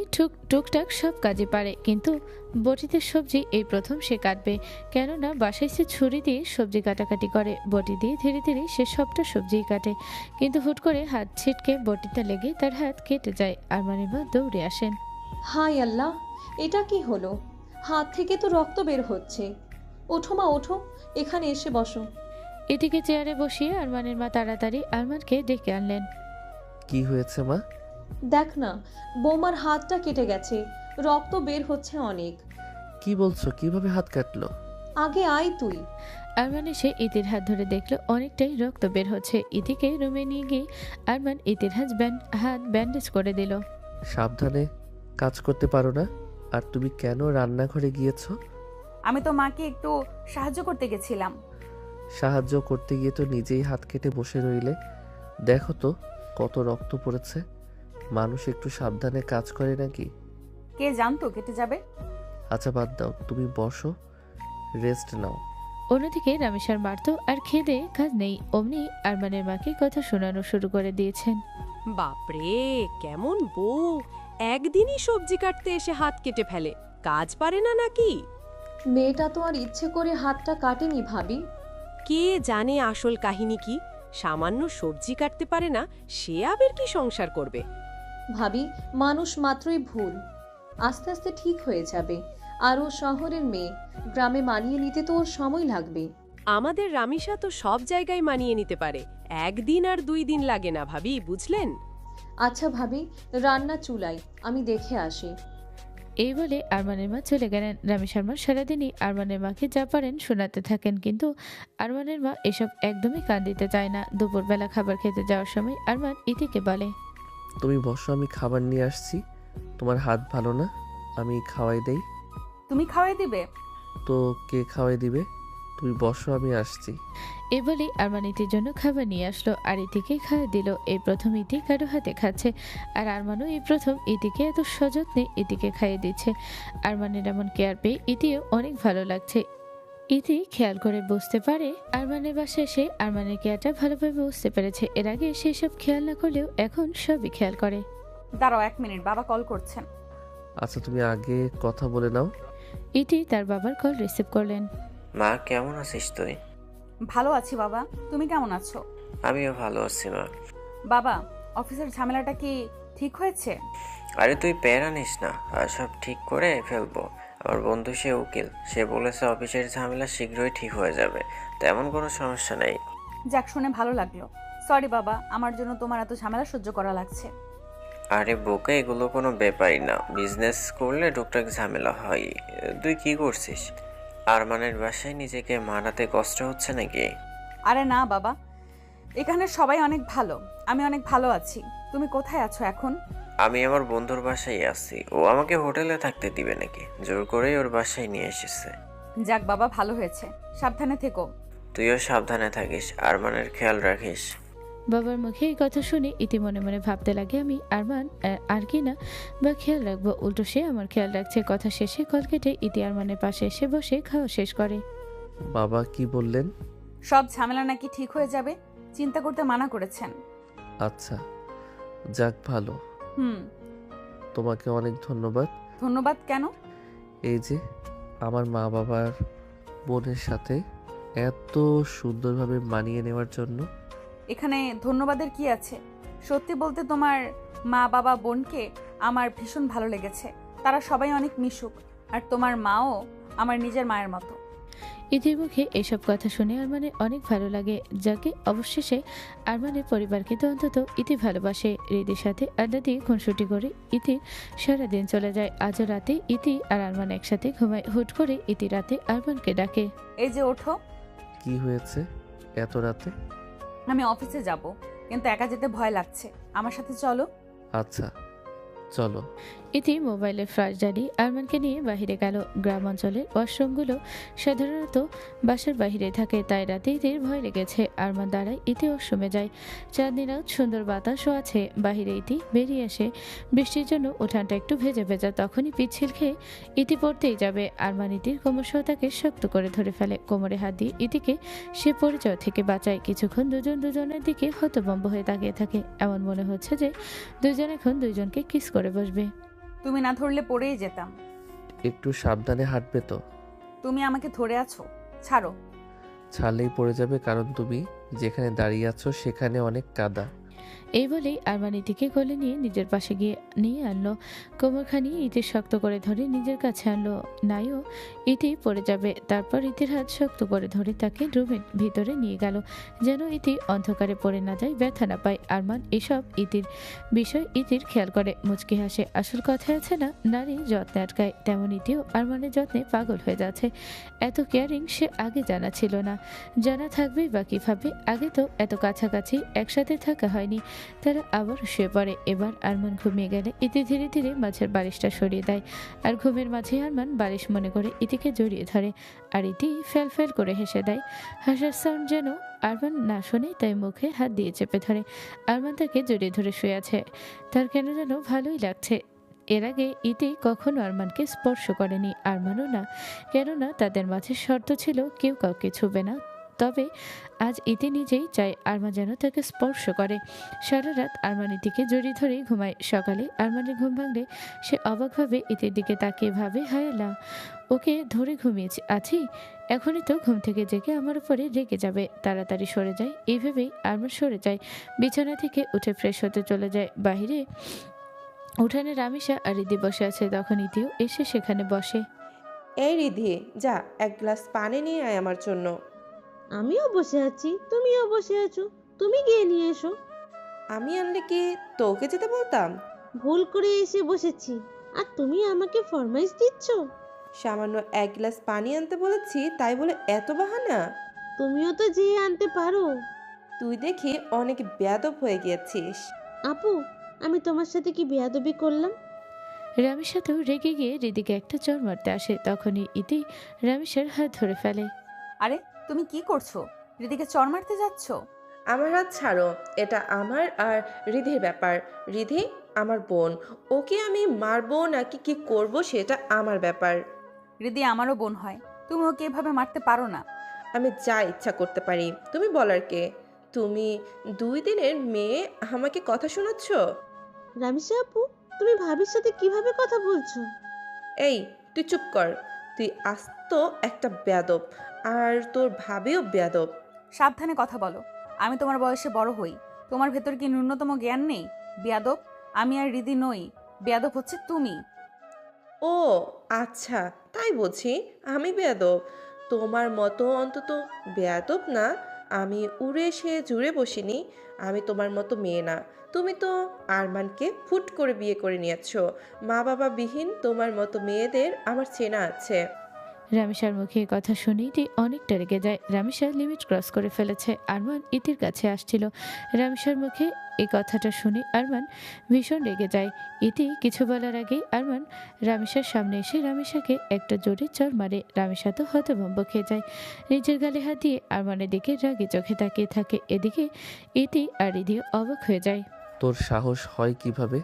টুকটাক সব কাজে পারে, কিন্তু বটিতে সবজি এই প্রথম সে কাটবে, কেননা বাসায় সে ছুরি দিয়ে সবজি কাটাকাটি করে। বটি দিয়ে ধীরে ধীরে সে সবটা সবজিই কাটে, কিন্তু হুট করে হাত ছিটকে বটিটা লেগে তার হাত কেটে যায়। আরমানের মা দৌড়ে আসেন। হাই আল্লাহ, এটা কি হলো? হাত থেকে তো রক্ত বের হচ্ছে। ওঠো মা, ওঠো, এখানে এসে বসো। এদিকে চেয়ারে বসিয়ে আরমানের মা তাড়াতাড়ি আরমানকে ডেকে আনলেন। কি হয়েছে মা? দেখ না, বৌমার হাতটা কেটে গেছে, রক্ত বের হচ্ছে অনেক। কি বলছো, কিভাবে হাত কাটলো? আগে আয় তুই। আরমান এসে ইতির হাত ধরে দেখলো অনেকটাই রক্ত বের হচ্ছে। ইতিকে রুমে নিয়ে গিয়ে আরমান ইতির হাত ব্যান্ডেজ করে দিল। সাবধানে কাজ করতে পারো না? আর তুমি কেন রান্নাঘরে গিয়েছো? আমি তো মাকে একটু সাহায্য করতে গেছিলাম। সাহায্য করতে গিয়ে তো নিজেই হাত কেটে বসে রইলে। দেখো তো কত রক্ত পড়েছে। মানুষ একটু সাবধানে কাজ করে নাকি? কে জানতো কেটে যাবে। আচ্ছা বাদ দাও, তুমি বসো, রেস্ট নাও। অন্যদিকে রামেশ্বর মারতো আর খেদে কাজ নেই, অমনি আরমানের মাকে কথা শোনানো শুরু করে দিয়েছেন। বাপরে, কেমন বউ! একদিনই সবজি কাটতে এসে হাত কেটে ফেলে, কাজ পারে না নাকি? মেয়েটা তো আর ইচ্ছে করে হাতটা কাটেনি ভাবি। কে জানে আসল কাহিনী কি? সামান্য সবজি কাটতে পারে না, সে আবার কি সংসার করবে? ভাবি, মানুষ মাত্রই ভুল, আস্তে আস্তে ঠিক হয়ে যাবে। আর ও শহরের মেয়ে, গ্রামে মানিয়ে নিতে তো ওর সময় লাগবে। আমাদের রামিসা তো সব জায়গায় মানিয়ে নিতে পারে, একদিন আর 2 দিন লাগে না ভাবি, বুঝলেন? আচ্ছা ভাবি, রান্না চুলাই, আমি দেখে আসি। এই বলে আরমানের মা চলে গেলেন। রামেশ্বর মা সারাদিনই আরমানের মাকে যা পারেন শোনাতে থাকেন, কিন্তু আরমানের মা এসব একদমই কান দিতে চায় না। দুপুরবেলা খাবার খেতে যাওয়ার সময় আরমান ইতিকে বলে, তুমি বসো, আমি খাবার নিয়ে আসছি। তোমার হাত ভালো না, আমি খাওয়াই দেই। তুমি খাওয়াই দিবে? তো কে খাওয়াই দিবে? তুমি বসো, আমি আসছি। এই বলে আরমান ইতির জন্য খাবার নিয়ে আসলো আর ইতিকে খাইয়ে দিল। এই প্রথম ইতি কারো হাতে খাচ্ছে, আর আরমানও এই প্রথম ইতিকে এত সযত্নে ইতিকে খাইয়ে দিচ্ছে। আরমানের এমন কেয়ার পেয়ে ইতিও অনেক ভালো লাগছে। ইতি খেয়াল করে বুঝতে পারে আরমানের বাসায় এসে আরমানের কেয়ারটা ভালোভাবে বুঝতে পেরেছে। এর আগে সে সব খেয়াল না করলেও এখন সবই খেয়াল করে। দাঁড়াও 1 মিনিট, বাবা কল করছেন। আচ্ছা, তুমি আগে কথা বলে নাও। ইতি তার বাবার কল রিসিভ করলেন। মা, কেমন আছিস তুই? ভালো আছি বাবা, তুমি কেমন আছো? আমিও ভালো আছি মা। বাবা, অফিসের ঝামেলাটা কি ঠিক হয়েছে? আরে তুই প্যারা নিস না, আর সব ঠিক করে ফেলবো। আমার বন্ধু সে উকিল, সে বলেছে অফিসের ঝামেলা শীঘ্রই ঠিক হয়ে যাবে, তেমন কোনো সমস্যা নেই। যাক, শুনে ভালো লাগলো। সরি বাবা, আমার জন্য তোমার এত ঝামেলা সহ্য করা লাগছে। আরে বোকা, এগুলো কোনো ব্যাপারই না, বিজনেস করলে টুকটাক ঝামেলা হয়। তুই কি করছিস? আরমানের বাসায় নিজেকে মানাতে কষ্ট হচ্ছে নাকি? আরে না বাবা, এখানে সবাই অনেক ভালো, আমি অনেক ভালো আছি। তুমি কোথায় আছো এখন? আমি আমার বন্ধুর বাসায় আছি। ও আমাকে হোটেলে থাকতে দিবে নাকি? জোর করেই ওর বাসায় নিয়ে এসেছে। যাক বাবা, ভালো হয়েছে। সাবধানে থেকো। তুইও সাবধানে থাকিস, আরমানের খেয়াল রাখিস। বাবার মুখে এই কথা শুনে ইতি মনে মনে ভাবতে লাগে, আমি আরমান আর কি না বা খেয়াল রাখবো, উল্টো সে আমার খেয়াল রাখছে। কথা শেষে কল কেটে ইতি আরমানের পাশে এসে বসে খাওয়া শেষ করে। বাবা কি বললেন? সব ঝামেলা নাকি ঠিক হয়ে যাবে, চিন্তা করতে মানা করেছেন। আচ্ছা, যাক ভালো। তোমাকে অনেক ধন্যবাদ। ধন্যবাদ কেন? এই যে আমার মা বাবার বোনের সাথে এত সুন্দরভাবে মানিয়ে নেওয়ার জন্য। এখানে ধন্যবাদের কি আছে? সত্যি বলতে তোমার মা বাবা বোনকে আমার ভীষণ ভালো লেগেছে। তারা সবাই অনেক মিশুক, আর তোমার মাও আমার নিজের মায়ের মতো। ইতির মুখে এসব কথা শুনে আরমানের অনেক ভালো লাগে, যাকে অবশেষে আরমানের পরিবারকে তো অন্তত ইতি ভালোবাসে। হৃদির সাথে আড্ডা দিয়ে খুনসুটি করে ইতি সারাদিন চলে যায়। আজও রাতে ইতি আর আরমান একসাথে ঘুমায়। হুট করে ইতি রাতে আরমানকে ডাকে, এই যে ওঠো। কি হয়েছে এত রাতে? আমি অফিসে যাব, কিন্তু একা যেতে ভয় লাগছে, আমার সাথে চলো। আচ্ছা চলো। ইতি মোবাইলে ফ্ল্যাশ জ্বালিয়ে আরমানকে নিয়ে বাহিরে গেল। গ্রাম অঞ্চলের ওয়াশরুমগুলো সাধারণত বাসার বাহিরে থাকে, তাই রাতে ইতির ভয় লেগেছে। আরমান দাঁড়ায়, ইতি ওয়াশরুমে যায়। চাঁদনি রাত, সুন্দর বাতাসও আছে। বাহিরে ইতি বেরিয়ে আসে। বৃষ্টির জন্য উঠানটা একটু ভেজা ভেজা। তখনই পিচ্ছিল খেয়ে ইতি পড়তেই যাবে। আরমান ইতির কোমর সহ তাকে শক্ত করে ধরে ফেলে। কোমরে হাত দিয়ে ইতিকে সে পরিচয় থেকে বাঁচায়। কিছুক্ষণ দুজনের দিকে হতভম্ব হয়ে তাকিয়ে থাকে। এমন মনে হচ্ছে যে দুজন এখন দুইজনকে কিস করে বসবে। তুমি না ধরলে পড়েই যেতাম। একটু সাবধানে হাঁটবে তো। তুমি আমাকে ধরে আছো, ছাড়ো। ছাড়লেই পড়ে যাবে, কারণ তুমি যেখানে দাঁড়িয়ে আছো সেখানে অনেক কাদা। এই বলেই আরমান ইতিকে কোলে নিয়ে নিজের পাশে গিয়ে নিয়ে আনলো। কোমরখানি ইতি শক্ত করে ধরে নিজের কাছে আনলো। নাইও ইতি পড়ে যাবে। তারপর ইতির হাত শক্ত করে ধরে তাকে রুমের ভিতরে নিয়ে গেল, যেন ইতি অন্ধকারে পড়ে না যায়, ব্যথা না পায়। আরমান এসব ইতির বিষয় ইতির খেয়াল করে মুচকি হাসে। আসল কথা আছে না, নারী যত্নে আটকায়, তেমন ইতিও আরমানের যত্নে পাগল হয়ে যাচ্ছে। এত কেয়ারিং সে আগে জানা ছিল না, জানা থাকবে বা কিভাবে। আগে তো এত কাছাকাছি একসাথে থাকা হয়নি। তারা আবার শুয়ে পড়ে। এবার আরমান ঘুমিয়ে গেলে ইতি ধীরে ধীরে মাঝের বালিশটা সরিয়ে দেয়, আর ঘুমের মাঝে আরমান বালিশ মনে করে ইতিকে জড়িয়ে ধরে, আর ইতি ফেল ফেল করে হেসে দেয়। হাসার সাউন্ড যেন আরমান না শোনে, তাই মুখে হাত দিয়ে চেপে ধরে। আরমান তাকে জড়িয়ে ধরে শুয়ে আছে। তার কেন যেন ভালোই লাগছে। এর আগে ইতি কখনো আরমানকে স্পর্শ করেনি, আরমানও না, কেননা তাদের মাঝে শর্ত ছিল কেউ কাউকে ছুবে না। তবে আজ ইতি নিজেই চায় আরমান যেন তাকে স্পর্শ করে। সারা রাত আরমান ইতিকে জড়িয়ে ধরেই ঘুমায়। সকালে আরমানের ঘুম ভাঙলে সে অবাকভাবে ইতির দিকে তাকিয়ে ভাবে, হায়লা, ওকে ধরে ঘুমিয়েছি আছি, এখনই তো ঘুম থেকে জেগে আমার উপরে রেগে যাবে, তাড়াতাড়ি সরে যায়। এইভাবেই আরমান সরে যায়, বিছানা থেকে উঠে ফ্রেশ হতে চলে যায়। বাহিরে উঠানে রামিসা আর রিদি বসে আছে, তখন ইতিও এসে সেখানে বসে। এই রিধি, যা এক গ্লাস পানি নিয়ে আয় আমার জন্য। আমিও বসে আছি, তুমিও বসে আছো, তুমি গিয়ে নিয়ে এসো। আমি আনলে কি তোকে যেতে বলতাম? ভুল করে এসে বসেছি, আর তুমি আমাকে ফরমাইশ দিচ্ছ? সামান্য এক গ্লাস পানি আনতে বলেছি, তাই বলে এত বাহানা? তুমিও তো যেয়ে আনতে পারো। তুই দেখি অনেক বেয়াদব হয়ে গিয়েছিস। আপু, আমি তোমার সাথে কি বেয়াদবি করলাম? রামিসা তো রেগে গিয়ে রিদিকে একটা চড় মারতে আসে, তখনই ইতি রামিসার হাত ধরে ফেলে। আরে তুমি কি করছো? রিদিকে চড় মারতে যাচ্ছ? আমার হাত ছাড়ো, এটা আমার আর রিধির ব্যাপার। রিধি আমার বোন, ওকে আমি মারবো নাকি কি করব সেটা আমার ব্যাপার। রিদি আমারও বোন হয়, তুমি ওকে এভাবে মারতে পারো না। আমি যা ইচ্ছা করতে পারি, তুমি বলার কে? তুমি 2 দিনের মেয়ে, আমাকে কথা শোনাচ্ছ? রামিসা আপু, তুমি ভাবির সাথে কিভাবে কথা বলছো? এই তুই চুপ কর, তুই আস্ত একটা বেয়াদব, আর তোর ভাবিও বেয়াদব। সাবধানে কথা বলো, আমি তোমার বয়সে বড় হই, তোমার ভেতর কি ন্যূনতম জ্ঞান নেই? বেয়াদব আমি আর রিদি নই, বেয়াদব হচ্ছে তুমি। ও আচ্ছা, তাই বুঝি আমি বেয়াদব? তোমার মতো অন্তত বেয়াদব না। আমি উড়ে সে জুড়ে বসিনি, আমি তোমার মতো মেয়ে না। তুমি তো আরমানকে ফুট করে বিয়ে করে নিয়েছো, মা বাবা বিহীন তোমার মতো মেয়েদের আমার চেনা আছে। রামিসার মুখে কথা শুনে ইতি অনেকটা রেগে যায়। রামিসা লিমিট ক্রস করে ফেলেছে। আরমান ইতির কাছে আসছিল। রামিসার মুখে এই কথাটা শুনে আরমান ভীষণ রেগে যায়। ইতি কিছু বলার আগেই আরমান রামিসার সামনে এসে রামিসাকে একটা জোরে চড় মারে। রামিসা তো হতভম্ব খেয়ে যায়, নিজের গালে হাত দিয়ে আরমানের দিকে রাগে চোখে তাকিয়ে থাকে। এদিকে ইতি আর রিদি অবাক হয়ে যায়। তোর সাহস হয় কিভাবে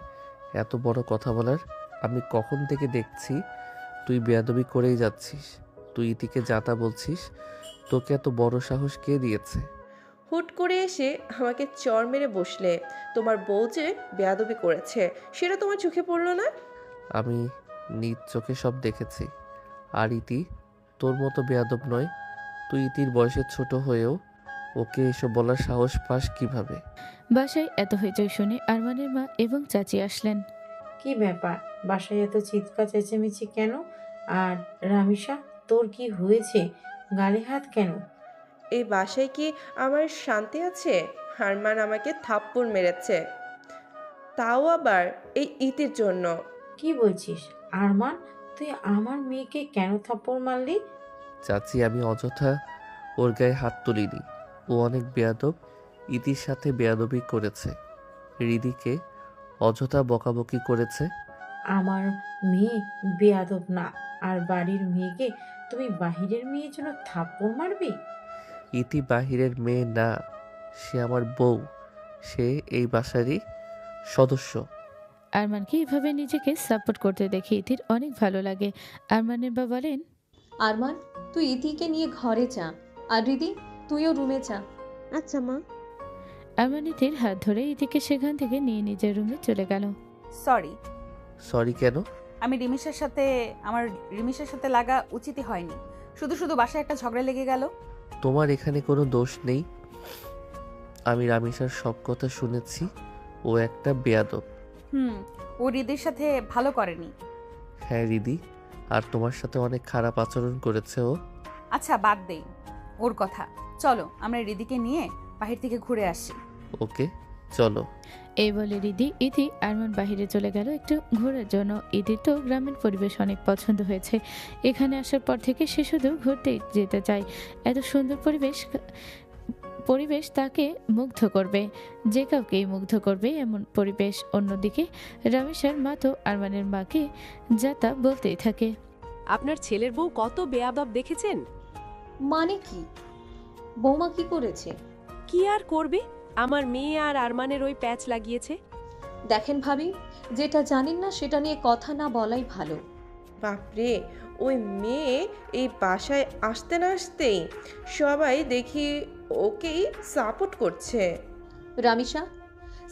এত বড় কথা বলার? আমি কখন থেকে দেখছি তুই বেয়াদবি করেই যাচ্ছিস। তুই ইতিকে যাতা বলছিস, তোকে এত বড় সাহস কে দিয়েছে? হুট করে এসে আমাকে চড় মেরে বসলে। তোমার বউ যে বেয়াদবি করেছে সেটা তোমার চোখে পড়লো না? আমি নিজ চোখে সব দেখেছি। আর ইতি তোর মতো বেয়াদব নয়। তুই ইতির বয়সে ছোট হয়েও ওকে এসব বলার সাহস পাস কিভাবে? বাসায় এত হইচই শুনে আরমানের মা এবং চাচি আসলেন। কি ব্যাপার, বাসায় এত চিৎকার চেঁচেমেচি কেন? আর রামিসা, তোর কি হয়েছে? গালে হাত কেন? এই বাসায় কি আমার শান্তি আছে? আরমান আমাকে থাপ্পড় মেরেছে, তাও আবার এই ইতির জন্য। কি বলছিস আরমান? তুই আমার মেয়েকে কেন থাপ্পড় মারলি? চাচি, আমি অযথা ওর গায়ে হাত তুলিনি। ও অনেক বেয়াদব, ইতির সাথে বেয়াদবি করেছে, রিদিকে অযথা বকাবকি করেছে। আমার মেয়ে বেয়াদব না, আর বাড়ির মেয়েকে তুমি বাহিরের মেয়ের জন্য থাপ্পড় মারবি? ইতি বাহিরের মেয়ে না, সে আমার বউ, সে এই বাসারই সদস্য। আরমানকে এভাবে নিজেকে সাপোর্ট করতে দেখে ইতির অনেক ভালো লাগে। আরমানের বা বলেন, আরমান, তুই ইতিকে নিয়ে ঘরে যা, আর রিদি তুইও রুমে যা। আচ্ছা মা। আরমান ইতির হাত ধরে ইতিকে সেখান থেকে নিয়ে নিজের রুমে চলে গেল। সরি। সরি কেন? আমার রিমিশের সাথে লাগা উচিতই হয়নি, শুধু শুধু বাসায় একটা ঝগড়া লেগে গেল। তোমার এখানে কোনো দোষ নেই। আমি রামিসার সব কথা শুনেছি, ও একটা বেয়াদব। ও রিদির সাথে ভালো করেনি। হ্যাঁ রিদি, আর তোমার সাথে অনেক খারাপ আচরণ করেছে ও। আচ্ছা বাদ দেই ওর কথা, চলো আমরা রিদিকে নিয়ে বাহির থেকে ঘুরে আসি। ওকে চলো। এই বলে রিদি ইতি আরমান বাহিরে চলে গেল একটু ঘোরার জন্য। ইতির তো গ্রামের পরিবেশ অনেক পছন্দ হয়েছে। এখানে আসার পর থেকে সে শুধু ঘুরতে যেতে চায়। এত সুন্দর পরিবেশ তাকে মুগ্ধ করবে, যে কাউকেই মুগ্ধ করবে এমন পরিবেশ। অন্যদিকে রামেশার মা তো আরমানের মাকে যা তা বলতেই থাকে। আপনার ছেলের বউ কত বেয়াদব দেখেছেন? মানে কি? বৌমা কি করেছে? কি আর করবে, আমার মেয়ে আর আরমানের ওই প্যাচ লাগিয়েছে। দেখেন ভাবি, যেটা জানেন না সেটা নিয়ে কথা না বলাই ভালো। বাপরে, ওই মেয়ে এই বাসায় আসতে না আসতেই সবাই দেখি ওকেই সাপোর্ট করছে। রামিসা,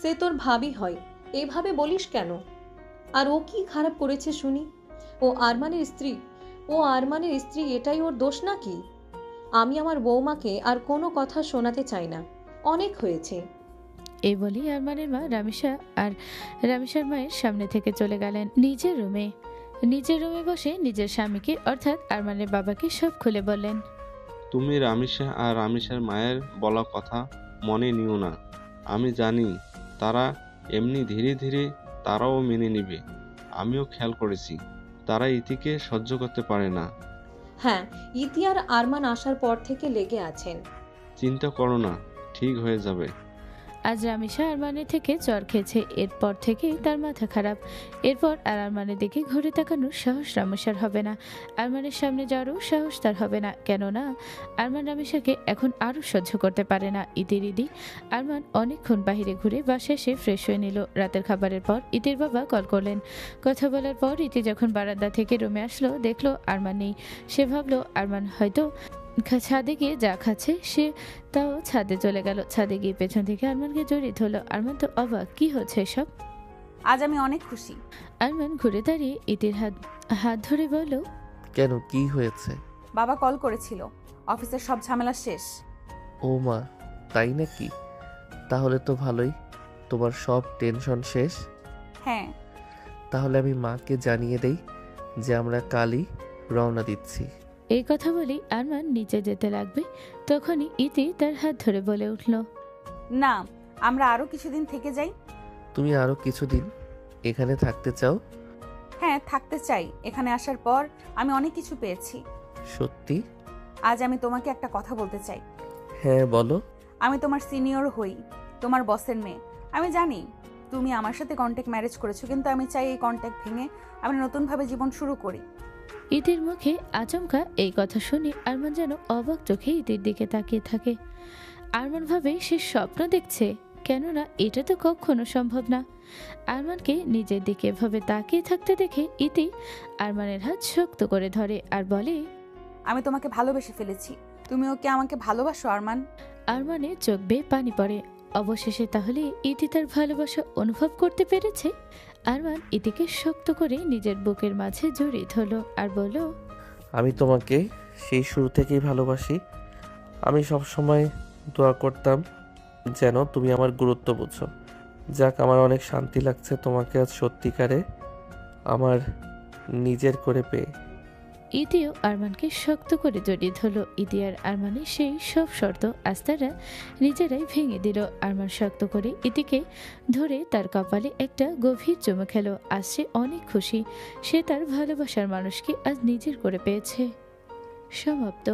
সে তোর ভাবি হয়, এভাবে বলিস কেন? আর ও কি খারাপ করেছে শুনি? ও আরমানের স্ত্রী, এটাই ওর দোষ নাকি? আমি আমার বৌমাকে আর কোনো কথা শোনাতে চাই না, অনেক হয়েছে। এই বলেই আরমানের মা রামিসা আর রামিসার মায়ের সামনে থেকে চলে গেলেন নিজের রুমে বসে নিজের স্বামীকে অর্থাৎ আরমানের বাবাকে সব খুলে বললেন। তুমি রামিসা আর রামিসার মায়ের বলা কথা মনে নিও না। আমি জানি তারা এমনি ধীরে ধীরে তারাও মেনে নিবে। আমিও খেয়াল করেছি তারা ইতিকে সহ্য করতে পারে না। হ্যাঁ, ইতি আর আরমান আসার পর থেকে লেগে আছেন। চিন্তা করো না, ঠিক হয়ে যাবে। আজ রামিসা আরমানের থেকে চর খেয়েছে, এরপর থেকেই তার মাথা খারাপ। এরপর আর আরমানের দিকে ঘুরে তাকানোর সাহস রামিসার হবে না, আরমানের সামনে যাওয়ারও সাহস তার হবে না। কেননা আরমান রামিসাকে এখন আরও সহ্য করতে পারে না। ইতির ইদি আরমান অনেকক্ষণ বাহিরে ঘুরে বাসায় এসে ফ্রেশ হয়ে নিল। রাতের খাবারের পর ইতির বাবা কল করলেন। কথা বলার পর ইতি যখন বারান্দা থেকে রুমে আসলো, দেখলো আরমান নেই। সে ভাবলো আরমান হয়তো ছাদে গিয়ে যা খাচ্ছে, সে তাও ছাদে চলে গেল। ছাদে গিয়ে পেছন থেকে আরমানকে জড়িয়ে ধরলো। আরমান তো অবাক, কি হচ্ছে এসব? আজ আমি অনেক খুশি। আরমান ঘুরে দাঁড়িয়ে ইতির হাত ধরে বলল, কেন, কি হয়েছে? বাবা কল করেছিল, অফিসের সব ঝামেলা শেষ। ও মা, তাই নাকি? তাহলে তো ভালোই, তোমার সব টেনশন শেষ। হ্যাঁ। তাহলে আমি মাকে জানিয়ে দেই যে আমরা কালই রওনা দিচ্ছি। এই কথা বলি আরমান নিচে যেতে লাগবে, তখনই ইতি তার হাত ধরে বলে উঠল, না, আমরা আরো কিছুদিন থেকে যাই। তুমি আরো কিছুদিন এখানে থাকতে চাও? হ্যাঁ, থাকতে চাই। এখানে আসার পর আমি অনেক কিছু পেয়েছি। সত্যি? আজ আমি তোমাকে একটা কথা বলতে চাই। হ্যাঁ, বলো। আমি তোমার সিনিয়র হই, তোমার বসের মেয়ে। আমি জানি তুমি আমার সাথে কন্ট্যাক্ট ম্যারেজ করেছো, কিন্তু আমি চাই এই কন্ট্যাক্ট ভেঙে আমরা নতুনভাবে জীবন শুরু করি। ইতির মুখে আচমকা এই কথা শুনে আরমান যেন অবাক চোখে ইতির দিকে তাকিয়ে থাকে। আরমান ভাবে সে স্বপ্ন দেখছে, কেননা এটা তো কখনো সম্ভব না। আরমানকে নিজের দিকে এভাবে তাকিয়ে থাকতে দেখে ইতি আরমানের হাত শক্ত করে ধরে আর বলে, আমি তোমাকে ভালোবেসে ফেলেছি, তুমিও কি আমাকে ভালোবাসো আরমান? আরমানের চোখ বেয়ে পানি পড়ে। অবশেষে তাহলে ইতি তার ভালোবাসা অনুভব করতে পেরেছে। আরমান ইতিকে শক্ত করে নিজের বুকের মাঝে জড়িয়ে ধরল আর বলল, আমি তোমাকে সেই শুরু থেকেই ভালোবাসি। আমি সবসময় দোয়া করতাম যেন তুমি আমার গুরুত্ব বুঝো। যাক, আমার অনেক শান্তি লাগছে তোমাকে আজ সত্যিকারে আমার নিজের করে পেয়ে। ইতিও আরমানকে শক্ত করে জড়িয়ে ধরল। ইতি আর আরমানের সেই সব শর্ত আজ তারা নিজেরাই ভেঙে দিল। আরমান শক্ত করে ইতিকে ধরে তার কপালে একটা গভীর চুমু খেল। আজ সে অনেক খুশি, সে তার ভালোবাসার মানুষকে আজ নিজের করে পেয়েছে। সমাপ্ত।